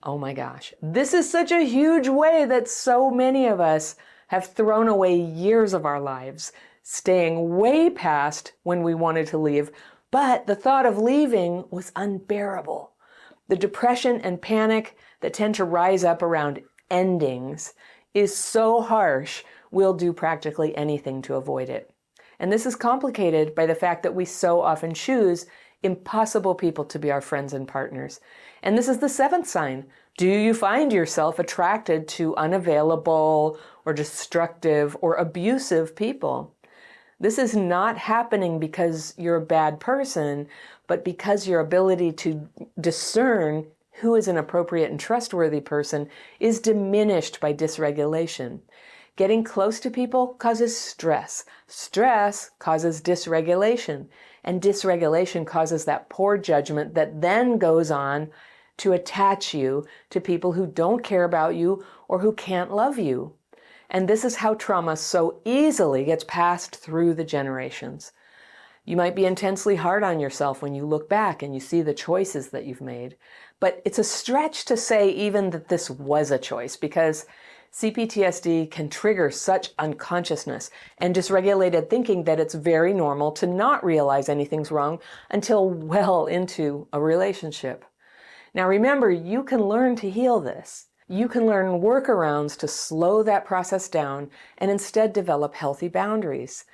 Oh my gosh, this is such a huge way that so many of us have thrown away years of our lives, staying way past when we wanted to leave, but the thought of leaving was unbearable. The depression and panic that tend to rise up around endings is so harsh, we'll do practically anything to avoid it. And this is complicated by the fact that we so often choose impossible people to be our friends and partners. And this is the seventh sign. Do you find yourself attracted to unavailable or destructive or abusive people? This is not happening because you're a bad person, but because your ability to discern who is an appropriate and trustworthy person is diminished by dysregulation. Getting close to people causes stress. Stress causes dysregulation. And dysregulation causes that poor judgment that then goes on to attach you to people who don't care about you or who can't love you. And this is how trauma so easily gets passed through the generations. You might be intensely hard on yourself when you look back and you see the choices that you've made. But it's a stretch to say even that this was a choice, because CPTSD can trigger such unconsciousness and dysregulated thinking that it's very normal to not realize anything's wrong until well into a relationship. Now remember, you can learn to heal this. You can learn workarounds to slow that process down and instead develop healthy boundaries.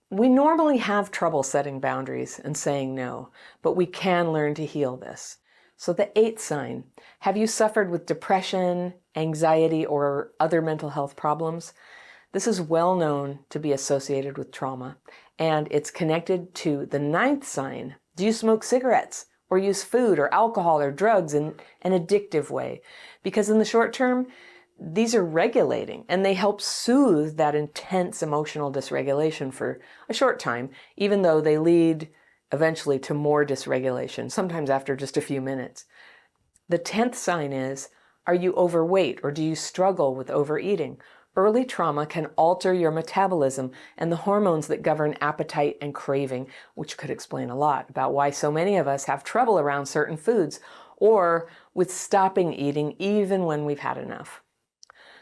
We normally have trouble setting boundaries and saying no, but we can learn to heal this. So the eighth sign, have you suffered with depression, anxiety, or other mental health problems? This is well known to be associated with trauma, and it's connected to the ninth sign. Do you smoke cigarettes or use food or alcohol or drugs in an addictive way? Because in the short term, these are regulating and they help soothe that intense emotional dysregulation for a short time, even though they lead eventually to more dysregulation, sometimes after just a few minutes. The 10th sign is, are you overweight or do you struggle with overeating? Early trauma can alter your metabolism and the hormones that govern appetite and craving, which could explain a lot about why so many of us have trouble around certain foods or with stopping eating even when we've had enough.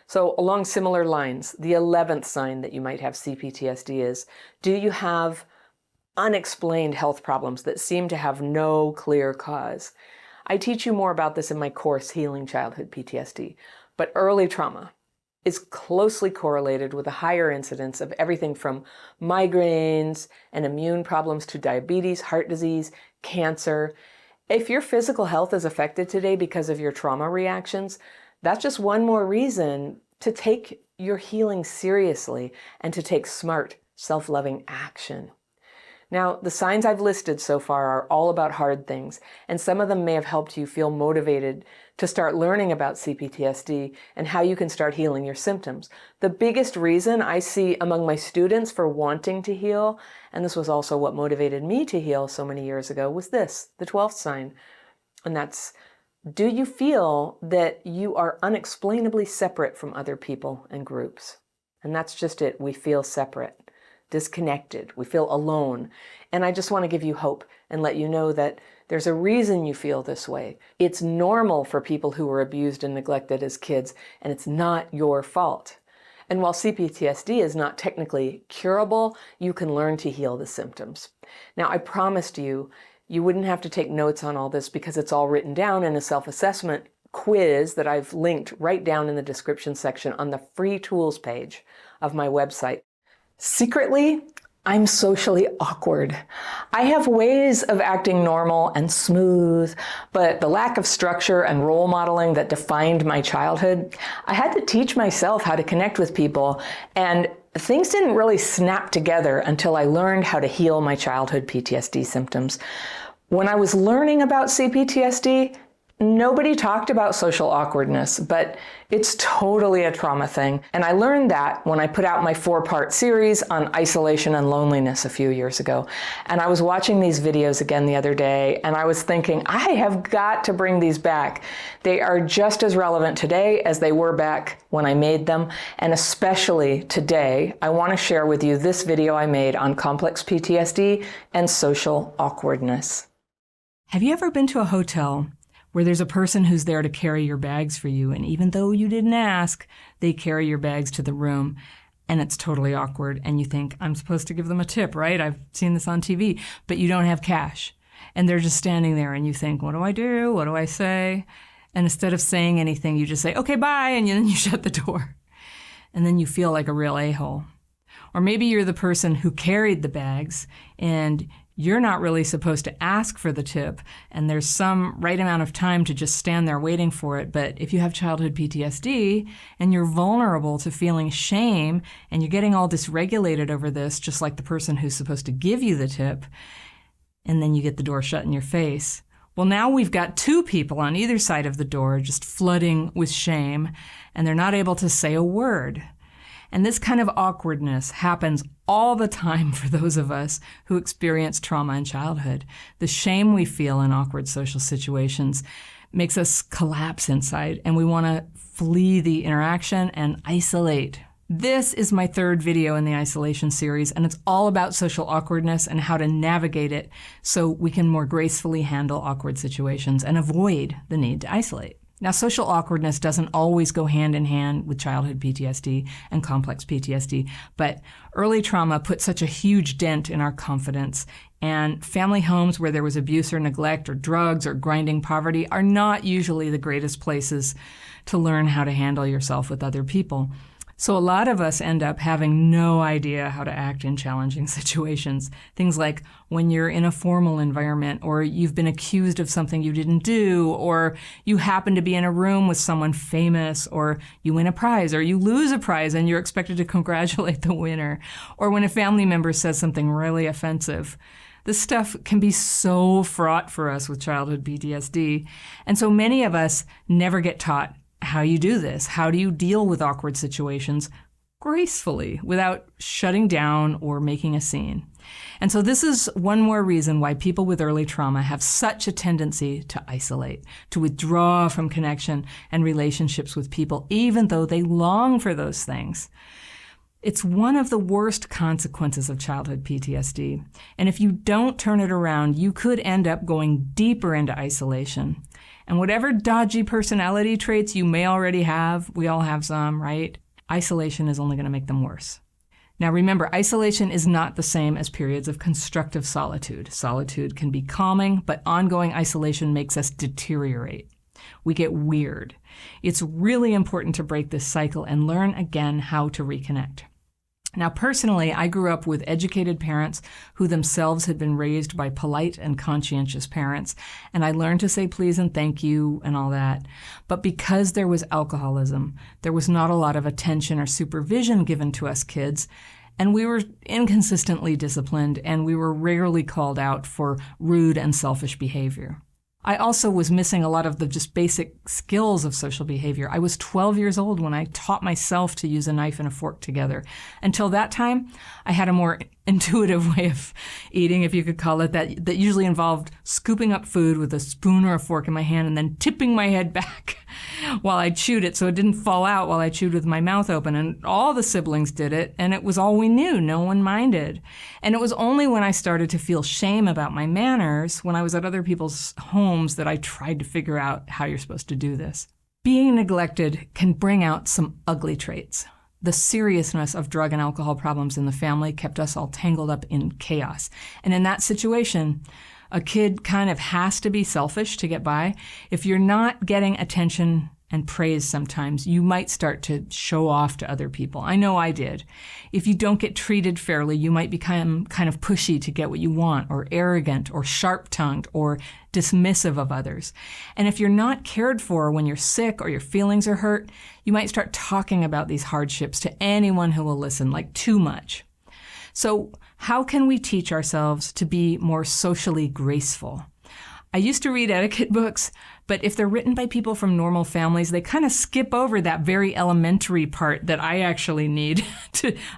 So along similar lines, the 11th sign that you might have CPTSD is, do you have unexplained health problems that seem to have no clear cause? I teach you more about this in my course, Healing Childhood PTSD, but early trauma is closely correlated with a higher incidence of everything from migraines and immune problems to diabetes, heart disease, cancer. If your physical health is affected today because of your trauma reactions, that's just one more reason to take your healing seriously and to take smart, self-loving action. Now, the signs I've listed so far are all about hard things, and some of them may have helped you feel motivated to start learning about CPTSD and how you can start healing your symptoms. The biggest reason I see among my students for wanting to heal, and this was also what motivated me to heal so many years ago, was this, the 12th sign. And that's, do you feel that you are unexplainably separate from other people and groups? And that's just it. We feel separate, disconnected. We feel alone. And I just want to give you hope and let you know that there's a reason you feel this way. It's normal for people who were abused and neglected as kids, and it's not your fault. And while CPTSD is not technically curable, you can learn to heal the symptoms. Now, I promised you, you wouldn't have to take notes on all this because it's all written down in a self-assessment quiz that I've linked right down in the description section on the free tools page of my website. Secretly, I'm socially awkward. I have ways of acting normal and smooth, but the lack of structure and role modeling that defined my childhood, I had to teach myself how to connect with people, and things didn't really snap together until I learned how to heal my childhood PTSD symptoms. When I was learning about CPTSD, nobody talked about social awkwardness, but it's totally a trauma thing. And I learned that when I put out my 4-part series on isolation and loneliness a few years ago. And I was watching these videos again the other day, and I was thinking, I have got to bring these back. They are just as relevant today as they were back when I made them. And especially today, I want to share with you this video I made on complex PTSD and social awkwardness. Have you ever been to a hotel where there's a person who's there to carry your bags for you, and even though you didn't ask, they carry your bags to the room, and it's totally awkward, and you think, I'm supposed to give them a tip, right? I've seen this on TV, but you don't have cash, and they're just standing there, and you think, what do I do? What do I say? And instead of saying anything, you just say, okay, bye, and then you shut the door. And then you feel like a real a-hole. Or maybe you're the person who carried the bags, and you're not really supposed to ask for the tip, and there's some right amount of time to just stand there waiting for it. But if you have childhood PTSD and you're vulnerable to feeling shame and you're getting all dysregulated over this, just like the person who's supposed to give you the tip, and then you get the door shut in your face. Well, now we've got 2 people on either side of the door just flooding with shame, and they're not able to say a word. And this kind of awkwardness happens all the time for those of us who experience trauma in childhood. The shame we feel in awkward social situations makes us collapse inside, and we want to flee the interaction and isolate. This is my 3rd video in the isolation series, and it's all about social awkwardness and how to navigate it so we can more gracefully handle awkward situations and avoid the need to isolate. Now, social awkwardness doesn't always go hand in hand with childhood PTSD and complex PTSD, but early trauma put such a huge dent in our confidence, and family homes where there was abuse or neglect or drugs or grinding poverty are not usually the greatest places to learn how to handle yourself with other people. So a lot of us end up having no idea how to act in challenging situations. Things like when you're in a formal environment, or you've been accused of something you didn't do, or you happen to be in a room with someone famous, or you win a prize, or you lose a prize and you're expected to congratulate the winner, or when a family member says something really offensive. This stuff can be so fraught for us with childhood PTSD. And so many of us never get taught how you do this. How do you deal with awkward situations gracefully without shutting down or making a scene? And so this is one more reason why people with early trauma have such a tendency to isolate, to withdraw from connection and relationships with people, even though they long for those things. It's one of the worst consequences of childhood PTSD. And if you don't turn it around, you could end up going deeper into isolation. And whatever dodgy personality traits you may already have, we all have some, right? Isolation is only going to make them worse. Now remember, isolation is not the same as periods of constructive solitude. Solitude can be calming, but ongoing isolation makes us deteriorate. We get weird. It's really important to break this cycle and learn again how to reconnect. Now, personally, I grew up with educated parents who themselves had been raised by polite and conscientious parents, and I learned to say please and thank you and all that. But because there was alcoholism, there was not a lot of attention or supervision given to us kids, And we were inconsistently disciplined, and we were rarely called out for rude and selfish behavior. I also was missing a lot of the just basic skills of social behavior. I was 12 years old when I taught myself to use a knife and a fork together. Until that time, I had a more intuitive way of eating, if you could call it that usually involved scooping up food with a spoon or a fork in my hand and then tipping my head back while I chewed it so it didn't fall out while I chewed with my mouth open. And all the siblings did it, and it was all we knew. No one minded. And it was only when I started to feel shame about my manners, when I was at other people's homes, that I tried to figure out how you're supposed to do this. Being neglected can bring out some ugly traits. The seriousness of drug and alcohol problems in the family kept us all tangled up in chaos. And in that situation, a kid kind of has to be selfish to get by. If you're not getting attention and praise sometimes, you might start to show off to other people. I know I did. If you don't get treated fairly, you might become kind of pushy to get what you want, or arrogant, or sharp-tongued, or dismissive of others. And if you're not cared for when you're sick or your feelings are hurt, you might start talking about these hardships to anyone who will listen, like too much. So how can we teach ourselves to be more socially graceful? I used to read etiquette books, but if they're written by people from normal families, they kind of skip over that very elementary part that I actually need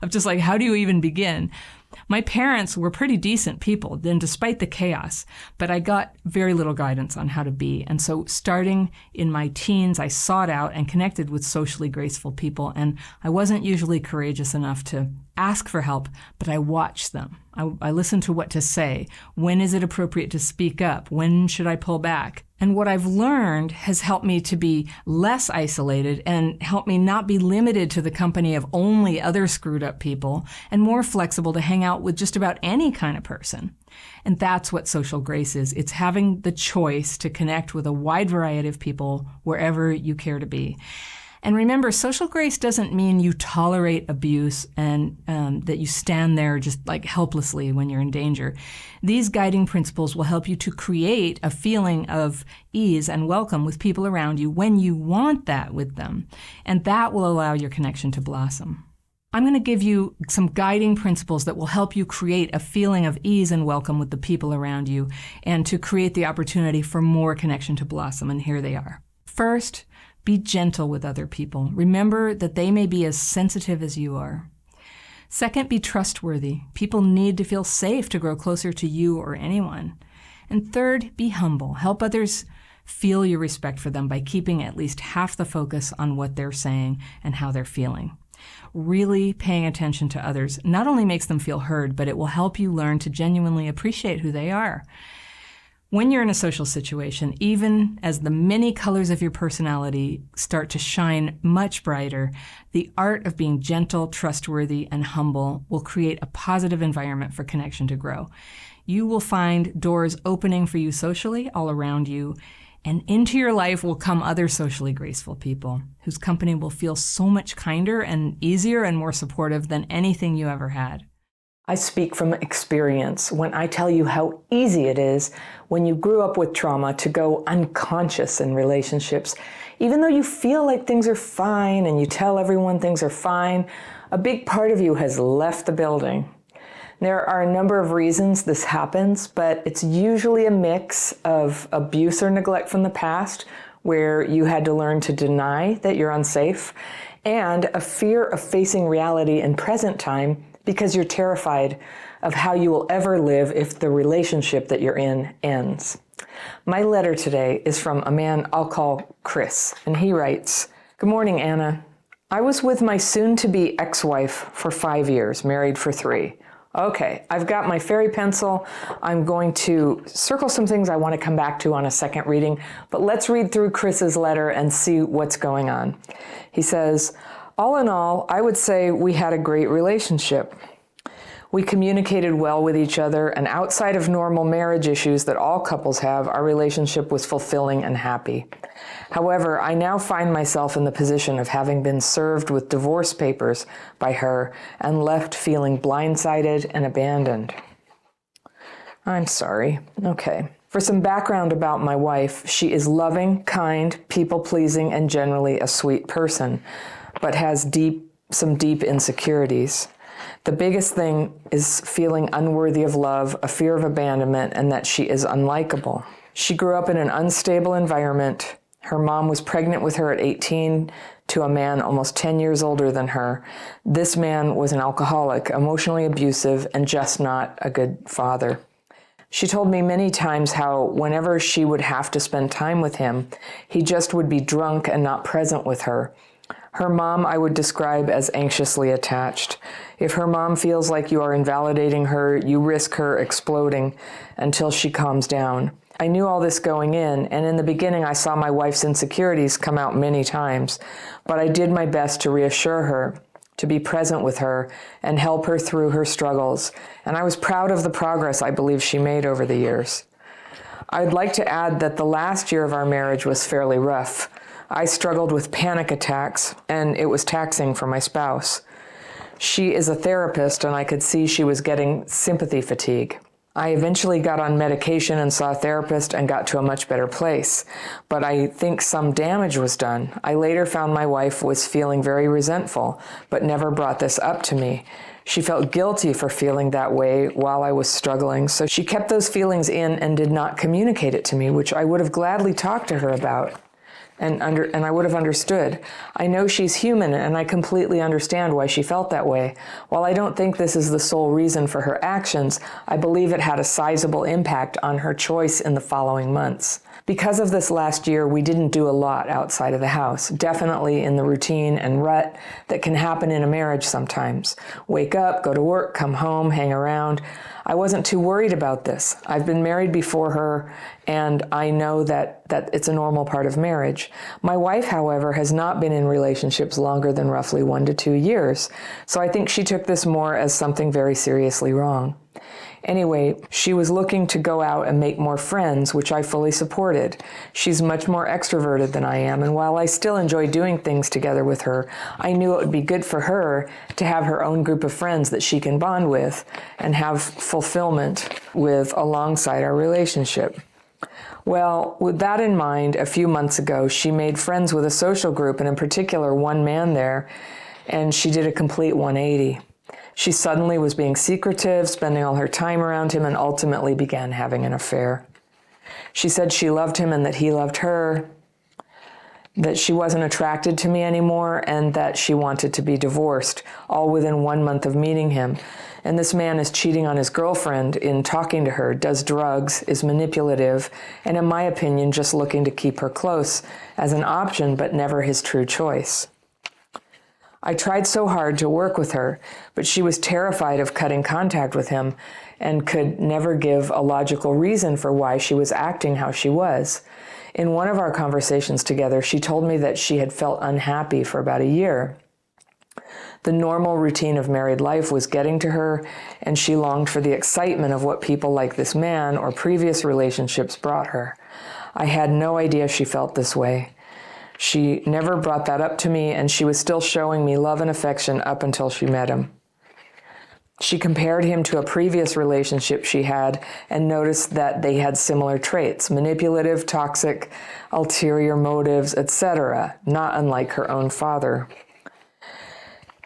of just like, how do you even begin? My parents were pretty decent people, then despite the chaos, but I got very little guidance on how to be. And so starting in my teens, I sought out and connected with socially graceful people. And I wasn't usually courageous enough to ask for help, but I watched them. I listened to what to say. When is it appropriate to speak up? When should I pull back? And what I've learned has helped me to be less isolated and helped me not be limited to the company of only other screwed up people, and more flexible to hang out with just about any kind of person. And that's what social grace is. It's having the choice to connect with a wide variety of people wherever you care to be. And remember, social grace doesn't mean you tolerate abuse and that you stand there just like helplessly when you're in danger. These guiding principles will help you to create a feeling of ease and welcome with people around you when you want that with them. And that will allow your connection to blossom. I'm going to give you some guiding principles that will help you create a feeling of ease and welcome with the people around you and to create the opportunity for more connection to blossom. And here they are. First, be gentle with other people. Remember that they may be as sensitive as you are. Second, be trustworthy. People need to feel safe to grow closer to you or anyone. And third, be humble. Help others feel your respect for them by keeping at least half the focus on what they're saying and how they're feeling. Really paying attention to others not only makes them feel heard, but it will help you learn to genuinely appreciate who they are. When you're in a social situation, even as the many colors of your personality start to shine much brighter, the art of being gentle, trustworthy, and humble will create a positive environment for connection to grow. You will find doors opening for you socially all around you, and into your life will come other socially graceful people whose company will feel so much kinder and easier and more supportive than anything you ever had. I speak from experience when I tell you how easy it is when you grew up with trauma to go unconscious in relationships. Even though you feel like things are fine and you tell everyone things are fine, a big part of you has left the building. There are a number of reasons this happens, but it's usually a mix of abuse or neglect from the past, where you had to learn to deny that you're unsafe, and a fear of facing reality in present time because you're terrified of how you will ever live if the relationship that you're in ends. My letter today is from a man I'll call Chris, and he writes, "Good morning, Anna. I was with my soon-to-be ex-wife for 5 years, married for 3. Okay, I've got my fairy pencil. I'm going to circle some things I want to come back to on a second reading, but let's read through Chris's letter and see what's going on." He says, "All in all, I would say we had a great relationship. We communicated well with each other, and outside of normal marriage issues that all couples have, our relationship was fulfilling and happy. However, I now find myself in the position of having been served with divorce papers by her and left feeling blindsided and abandoned." I'm sorry. Okay. For some background about my wife, she is loving, kind, people-pleasing, and generally a sweet person, but has some deep insecurities. The biggest thing is feeling unworthy of love, a fear of abandonment, and that she is unlikable. She grew up in an unstable environment. Her mom was pregnant with her at 18 to a man almost 10 years older than her. This man was an alcoholic, emotionally abusive, and just not a good father. She told me many times how whenever she would have to spend time with him, he just would be drunk and not present with her. Her mom I would describe as anxiously attached. If her mom feels like you are invalidating her, you risk her exploding until she calms down. I knew all this going in, and in the beginning I saw my wife's insecurities come out many times, but I did my best to reassure her, to be present with her, and help her through her struggles, and I was proud of the progress I believe she made over the years. I'd like to add that the last year of our marriage was fairly rough. I struggled with panic attacks, and it was taxing for my spouse. She is a therapist, and I could see she was getting sympathy fatigue. I eventually got on medication and saw a therapist and got to a much better place, but I think some damage was done. I later found my wife was feeling very resentful, but never brought this up to me. She felt guilty for feeling that way while I was struggling, so she kept those feelings in and did not communicate it to me, which I would have gladly talked to her about. And I would have understood. I know she's human, and I completely understand why she felt that way. While I don't think this is the sole reason for her actions, I believe it had a sizable impact on her choice in the following months. Because of this last year, we didn't do a lot outside of the house, definitely in the routine and rut that can happen in a marriage sometimes. Wake up, go to work, come home, hang around. I wasn't too worried about this. I've been married before her, and I know that it's a normal part of marriage. My wife, however, has not been in relationships longer than roughly 1 to 2 years, so I think she took this more as something very seriously wrong. Anyway, she was looking to go out and make more friends, which I fully supported. She's much more extroverted than I am, and while I still enjoy doing things together with her, I knew it would be good for her to have her own group of friends that she can bond with and have fulfillment with alongside our relationship. Well, with that in mind, a few months ago, she made friends with a social group, and in particular one man there, and she did a complete 180. She suddenly was being secretive, spending all her time around him, and ultimately began having an affair. She said she loved him and that he loved her, that she wasn't attracted to me anymore, and that she wanted to be divorced, all within 1 month of meeting him. And this man is cheating on his girlfriend in talking to her, does drugs, is manipulative, and in my opinion, just looking to keep her close as an option, but never his true choice. I tried so hard to work with her, but she was terrified of cutting contact with him and could never give a logical reason for why she was acting how she was. In one of our conversations together, she told me that she had felt unhappy for about a year. The normal routine of married life was getting to her, and she longed for the excitement of what people like this man or previous relationships brought her. I had no idea she felt this way. She never brought that up to me, and she was still showing me love and affection up until she met him. She compared him to a previous relationship she had and noticed that they had similar traits, manipulative, toxic, ulterior motives, etc., not unlike her own father.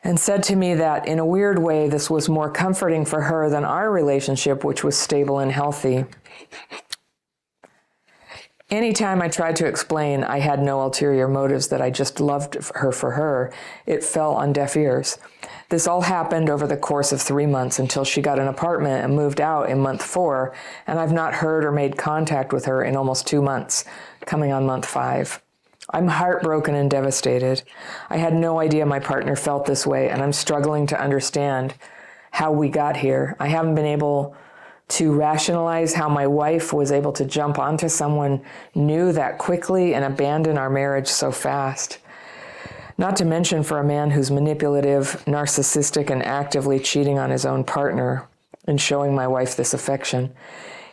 And said to me that, in a weird way, this was more comforting for her than our relationship, which was stable and healthy. Anytime I tried to explain I had no ulterior motives, that I just loved her for her, it fell on deaf ears. This all happened over the course of 3 months until she got an apartment and moved out in month 4, and I've not heard or made contact with her in almost 2 months, coming on month 5. I'm heartbroken and devastated. I had no idea my partner felt this way, and I'm struggling to understand how we got here. I haven't been able to rationalize how my wife was able to jump onto someone new that quickly and abandon our marriage so fast. Not to mention for a man who's manipulative, narcissistic, and actively cheating on his own partner and showing my wife this affection.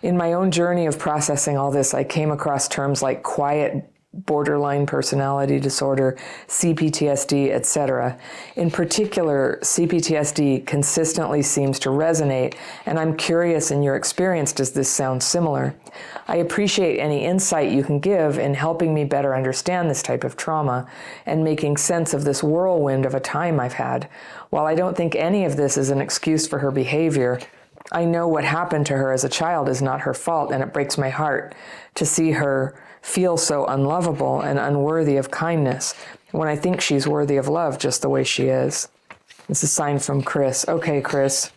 In my own journey of processing all this, I came across terms like quiet borderline personality disorder, CPTSD, etc. In particular, CPTSD consistently seems to resonate, and I'm curious, in your experience, does this sound similar? I appreciate any insight you can give in helping me better understand this type of trauma and making sense of this whirlwind of a time I've had. While I don't think any of this is an excuse for her behavior, I know what happened to her as a child is not her fault, and it breaks my heart to see her feel so unlovable and unworthy of kindness when I think she's worthy of love just the way she is. This is a sign from Chris. Okay, Chris,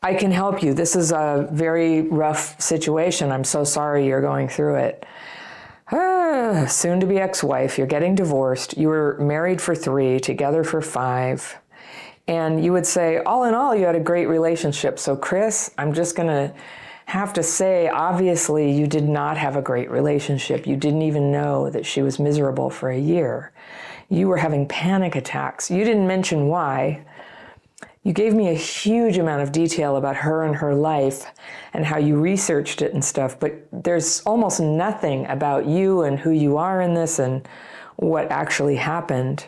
I can help you. This is a very rough situation. I'm so sorry you're going through it. Soon-to-be ex-wife, you're getting divorced. You were married for 3, together for 5. And you would say, all in all, you had a great relationship. So Chris, I'm just going to have to say, obviously, you did not have a great relationship. You didn't even know that she was miserable for a year. You were having panic attacks. You didn't mention why. You gave me a huge amount of detail about her and her life and how you researched it and stuff, but there's almost nothing about you and who you are in this and what actually happened.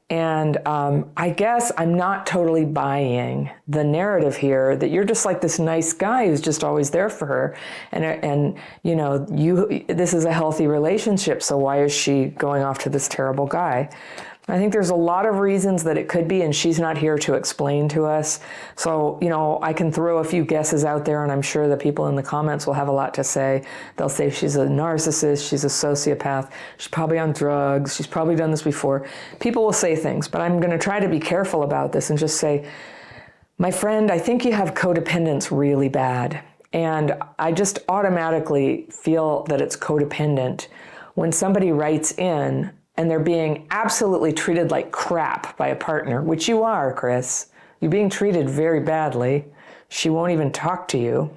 And I guess I'm not totally buying the narrative here that you're just like this nice guy who's just always there for her. And you know, this is a healthy relationship, so why is she going off to this terrible guy? I think there's a lot of reasons that it could be, and she's not here to explain to us. So, you know, I can throw a few guesses out there, and I'm sure the people in the comments will have a lot to say. They'll say she's a narcissist, she's a sociopath, she's probably on drugs, she's probably done this before. People will say things, but I'm going to try to be careful about this and just say, my friend, I think you have codependence really bad. And I just automatically feel that it's codependent when somebody writes in and they're being absolutely treated like crap by a partner, which you are, Chris. You're being treated very badly. She won't even talk to you.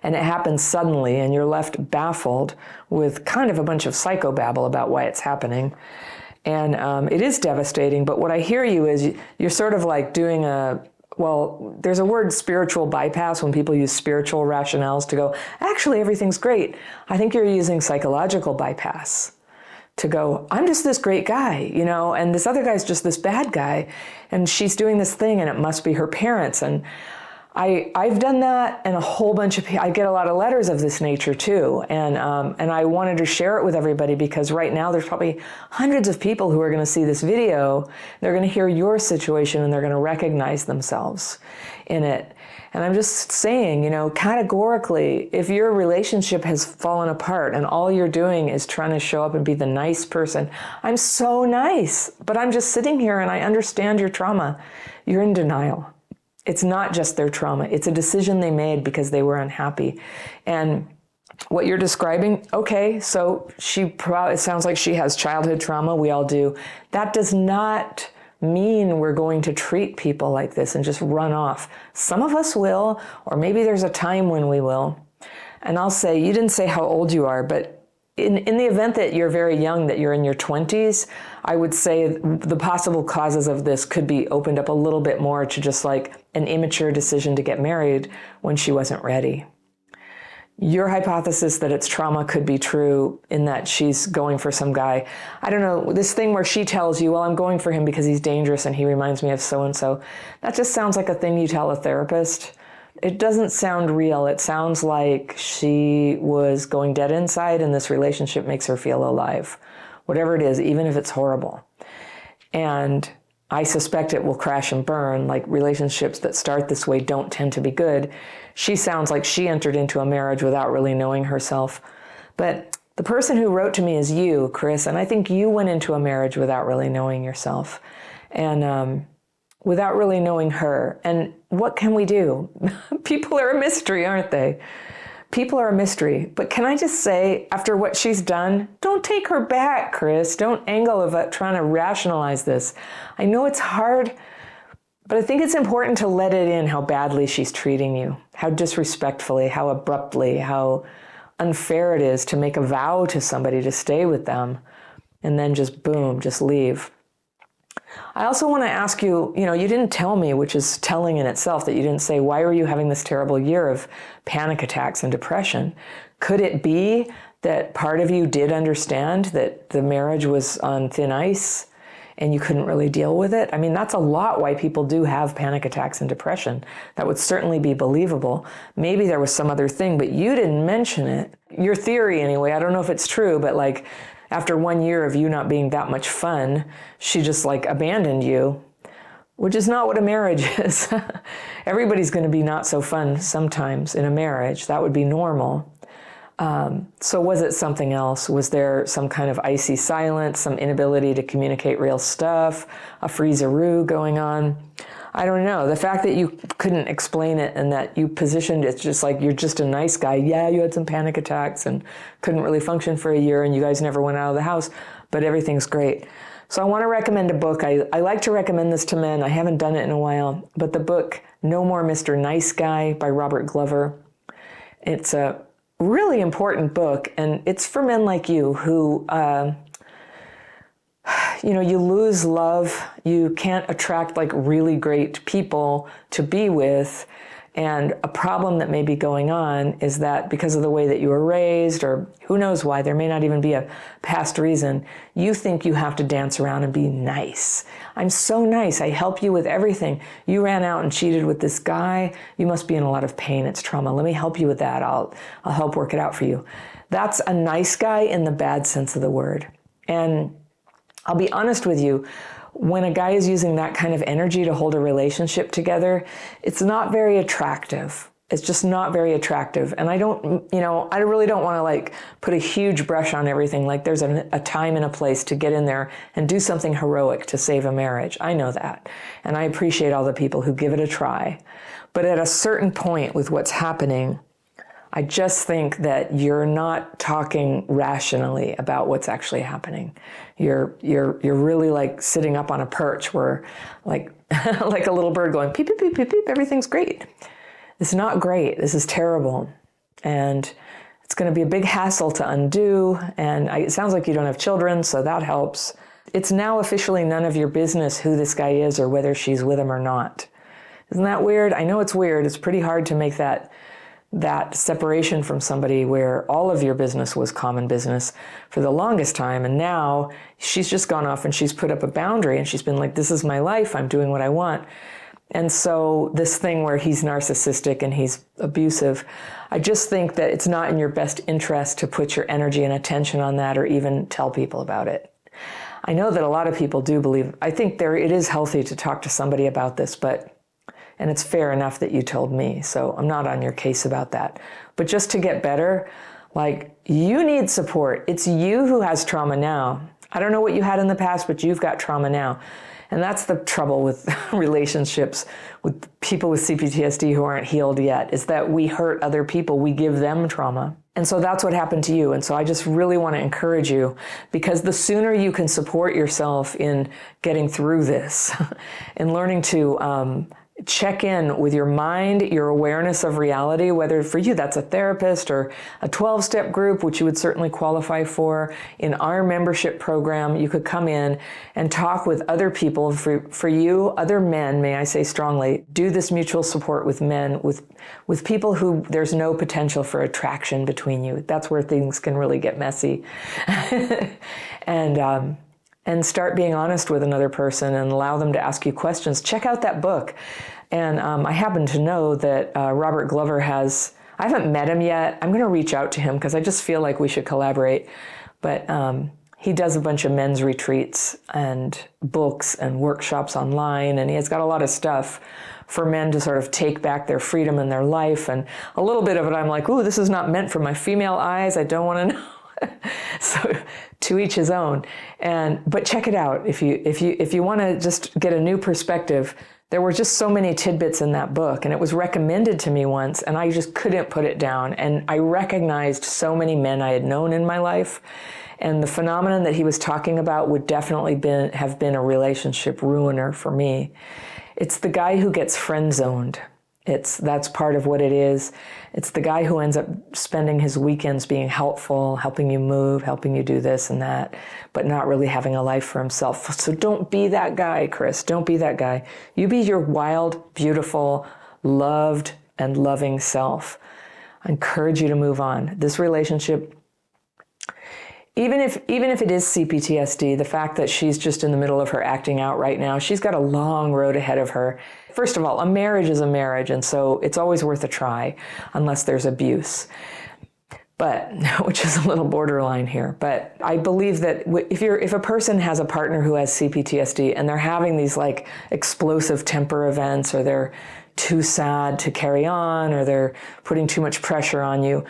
And it happens suddenly, and you're left baffled with kind of a bunch of psychobabble about why it's happening. And it is devastating, but what I hear you is you're sort of like doing well, there's a word, spiritual bypass, when people use spiritual rationales to go, actually, everything's great. I think you're using psychological bypass to go, I'm just this great guy, you know, and this other guy's just this bad guy, and she's doing this thing, and it must be her parents. And I've done that, and a whole bunch of people, I get a lot of letters of this nature too, and I wanted to share it with everybody because right now there's probably hundreds of people who are going to see this video. They're going to hear your situation, and they're going to recognize themselves in it. And I'm just saying, you know, categorically, if your relationship has fallen apart and all you're doing is trying to show up and be the nice person, I'm so nice, but I'm just sitting here and I understand your trauma. You're in denial. It's not just their trauma. It's a decision they made because they were unhappy. And what you're describing, okay, so it sounds like she has childhood trauma. We all do. That does not mean we're going to treat people like this and just run off. Some of us will, or maybe there's a time when we will. And I'll say, you didn't say how old you are, but in the event that you're very young, that you're in your 20s, I would say the possible causes of this could be opened up a little bit more to just like an immature decision to get married when she wasn't ready. Your hypothesis that it's trauma could be true in that she's going for some guy. I don't know, this thing where she tells you, well, I'm going for him because he's dangerous and he reminds me of so-and-so. That just sounds like a thing you tell a therapist. It doesn't sound real. It sounds like she was going dead inside and this relationship makes her feel alive. Whatever it is, even if it's horrible. And I suspect it will crash and burn, like relationships that start this way don't tend to be good. She sounds like she entered into a marriage without really knowing herself. But the person who wrote to me is you, Chris, and I think you went into a marriage without really knowing yourself and without really knowing her. And what can we do? People are a mystery, aren't they? People are a mystery. But can I just say, after what she's done, don't take her back, Chris. Don't angle of it trying to rationalize this. I know it's hard, but I think it's important to let it in how badly she's treating you, how disrespectfully, how abruptly, how unfair it is to make a vow to somebody to stay with them and then just boom, just leave. I also want to ask you, you didn't tell me, which is telling in itself, that you didn't say, why were you having this terrible year of panic attacks and depression? Could it be that part of you did understand that the marriage was on thin ice and you couldn't really deal with it. I mean, that's a lot why people do have panic attacks and depression. That would certainly be believable. Maybe there was some other thing, but you didn't mention it. Your theory anyway, I don't know if it's true, but like after 1 year of you not being that much fun, she just like abandoned you, which is not what a marriage is. Everybody's going to be not so fun sometimes in a marriage. That would be normal. So was it something else? Was there some kind of icy silence, some inability to communicate real stuff, a freeze-a-roo going on? I don't know. The fact that you couldn't explain it and that you positioned it just like you're just a nice guy. Yeah, you had some panic attacks and couldn't really function for a year and you guys never went out of the house, but everything's great. So I want to recommend a book. I like to recommend this to men. I haven't done it in a while, but the book No More Mr. Nice Guy by Robert Glover. It's a really important book, and it's for men like you who, you lose love, you can't attract like really great people to be with, and a problem that may be going on is that because of the way that you were raised, or who knows why, there may not even be a past reason, you think you have to dance around and be nice. I'm so nice, I help you with everything. You ran out and cheated with this guy, you must be in a lot of pain, it's trauma. Let me help you with that, I'll help work it out for you. That's a nice guy in the bad sense of the word. And I'll be honest with you, when a guy is using that kind of energy to hold a relationship together, it's not very attractive. It's just not very attractive. And I really don't want to like put a huge brush on everything. Like there's a time and a place to get in there and do something heroic to save a marriage. I know that. And I appreciate all the people who give it a try. But at a certain point with what's happening, I just think that you're not talking rationally about what's actually happening. You're really like sitting up on a perch where like like a little bird going peep, peep, peep, peep, peep, everything's great. It's not great. This is terrible. And it's going to be a big hassle to undo. And it sounds like you don't have children, so that helps. It's now officially none of your business who this guy is or whether she's with him or not. Isn't that weird? I know it's weird. It's pretty hard to make that separation from somebody where all of your business was common business for the longest time. And now she's just gone off and she's put up a boundary and she's been like, this is my life. I'm doing what I want. And so this thing where he's narcissistic and he's abusive, I just think that it's not in your best interest to put your energy and attention on that or even tell people about it. I know that a lot of people do believe, I think it is healthy to talk to somebody about this, and it's fair enough that you told me, so I'm not on your case about that. But just to get better, like, you need support. It's you who has trauma now. I don't know what you had in the past, but you've got trauma now. And that's the trouble with relationships with people with CPTSD who aren't healed yet, is that we hurt other people, we give them trauma. And so that's what happened to you. And so I just really want to encourage you, because the sooner you can support yourself in getting through this and learning to check in with your mind, your awareness of reality, whether for you that's a therapist or a 12-step group, which you would certainly qualify for. In our membership program, you could come in and talk with other people. For you, other men, may I say strongly, do this mutual support with men, with people who there's no potential for attraction between you. That's where things can really get messy. And start being honest with another person and allow them to ask you questions. Check out that book. And I happen to know that Robert Glover I haven't met him yet. I'm going to reach out to him because I just feel like we should collaborate. But he does a bunch of men's retreats and books and workshops online. And he has got a lot of stuff for men to sort of take back their freedom in their life. And a little bit of it, I'm like, ooh, this is not meant for my female eyes. I don't want to know. So to each his own. But check it out if you want to just get a new perspective. There were just so many tidbits in that book, and it was recommended to me once, and I just couldn't put it down. And I recognized so many men I had known in my life, and the phenomenon that he was talking about would definitely have been a relationship ruiner for me. It's the guy who gets friend-zoned. That's part of what it is. It's the guy who ends up spending his weekends being helpful, helping you move, helping you do this and that, but not really having a life for himself. So don't be that guy, Chris. Don't be that guy. You be your wild, beautiful, loved, and loving self. I encourage you to move on. This relationship even if it is CPTSD, the fact that she's just in the middle of her acting out right now, she's got a long road ahead of her. First of all, a marriage is a marriage, and so it's always worth a try, unless there's abuse. But, which is a little borderline here. But I believe that if a person has a partner who has CPTSD and they're having these like explosive temper events, or they're too sad to carry on, or they're putting too much pressure on you,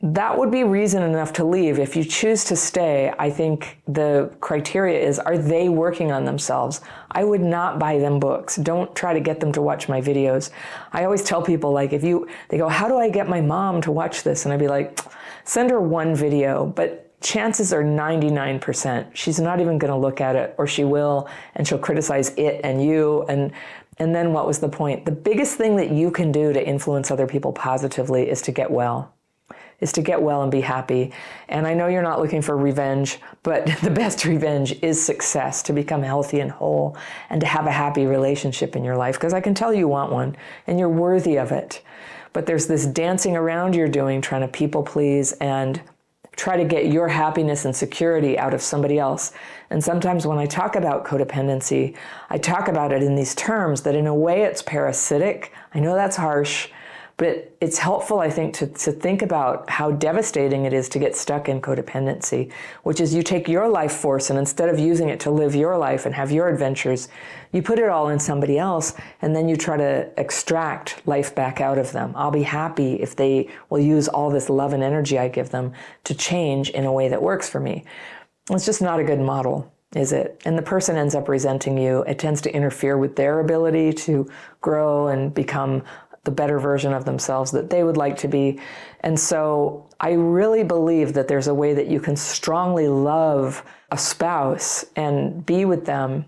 that would be reason enough to leave. If you choose to stay, I think the criteria is, are they working on themselves? I would not buy them books. Don't try to get them to watch my videos. I always tell people, like, they go, how do I get my mom to watch this? And I'd be like, send her one video, but chances are 99% she's not even going to look at it, or she will, and she'll criticize it and you, and then what was the point? The biggest thing that you can do to influence other people positively is to get well. And be happy. And I know you're not looking for revenge, but the best revenge is success, to become healthy and whole, and to have a happy relationship in your life, because I can tell you want one, and you're worthy of it. But there's this dancing around you're doing, trying to people please and try to get your happiness and security out of somebody else. And sometimes when I talk about codependency, I talk about it in these terms that in a way it's parasitic. I know that's harsh, but it's helpful, I think, to think about how devastating it is to get stuck in codependency, which is you take your life force, and instead of using it to live your life and have your adventures, you put it all in somebody else, and then you try to extract life back out of them. I'll be happy if they will use all this love and energy I give them to change in a way that works for me. It's just not a good model, is it? And the person ends up resenting you. It tends to interfere with their ability to grow and become the better version of themselves that they would like to be. And so I really believe that there's a way that you can strongly love a spouse and be with them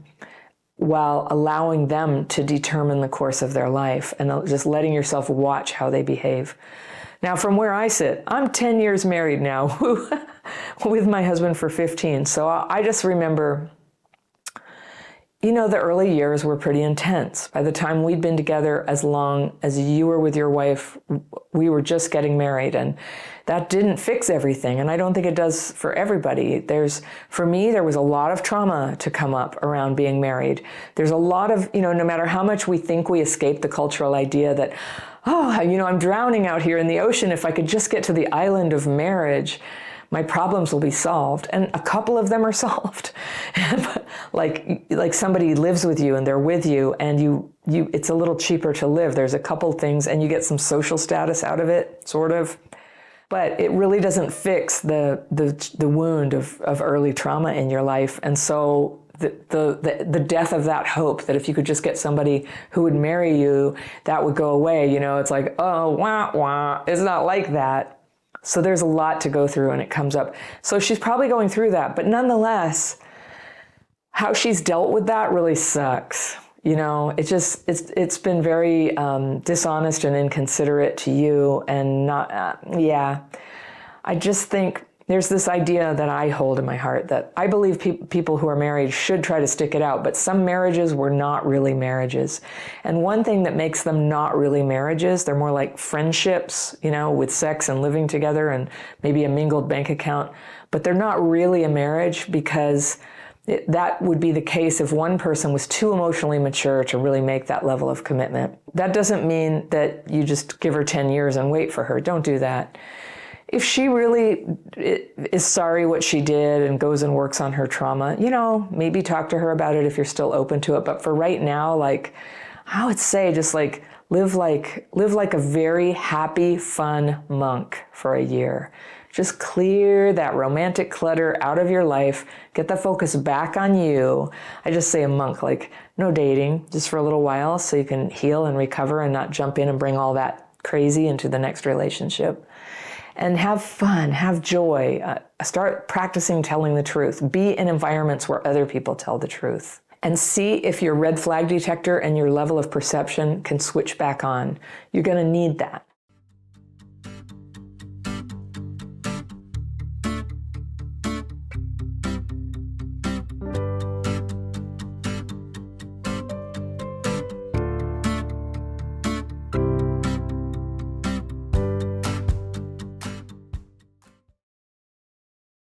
while allowing them to determine the course of their life, and just letting yourself watch how they behave. Now, from where I sit, I'm 10 years married now with my husband for 15. So I just remember, the early years were pretty intense. By the time we'd been together as long as you were with your wife, we were just getting married, and that didn't fix everything. And I don't think it does for everybody. For me, there was a lot of trauma to come up around being married. There's a lot of, no matter how much we think we escape the cultural idea that, I'm drowning out here in the ocean. If I could just get to the island of marriage, my problems will be solved. And a couple of them are solved. like somebody lives with you and they're with you, and it's a little cheaper to live. There's a couple things, and you get some social status out of it, sort of. But it really doesn't fix the wound of early trauma in your life. And so the death of that hope that if you could just get somebody who would marry you, that would go away. It's like, oh, wah, wah. It's not like that. So there's a lot to go through, and it comes up. So she's probably going through that. But nonetheless, how she's dealt with that really sucks. It's been very dishonest and inconsiderate to you, and not, I just think there's this idea that I hold in my heart that I believe people who are married should try to stick it out, but some marriages were not really marriages. And one thing that makes them not really marriages, they're more like friendships, with sex and living together and maybe a mingled bank account, but they're not really a marriage, because that would be the case if one person was too emotionally mature to really make that level of commitment. That doesn't mean that you just give her 10 years and wait for her. Don't do that. If she really is sorry what she did and goes and works on her trauma, maybe talk to her about it if you're still open to it. But for right now, I would say just live like a very happy, fun monk for a year. Just clear that romantic clutter out of your life. Get the focus back on you. I just say a monk, no dating, just for a little while so you can heal and recover and not jump in and bring all that crazy into the next relationship. And have fun, have joy. Start practicing telling the truth. Be in environments where other people tell the truth. And see if your red flag detector and your level of perception can switch back on. You're going to need that.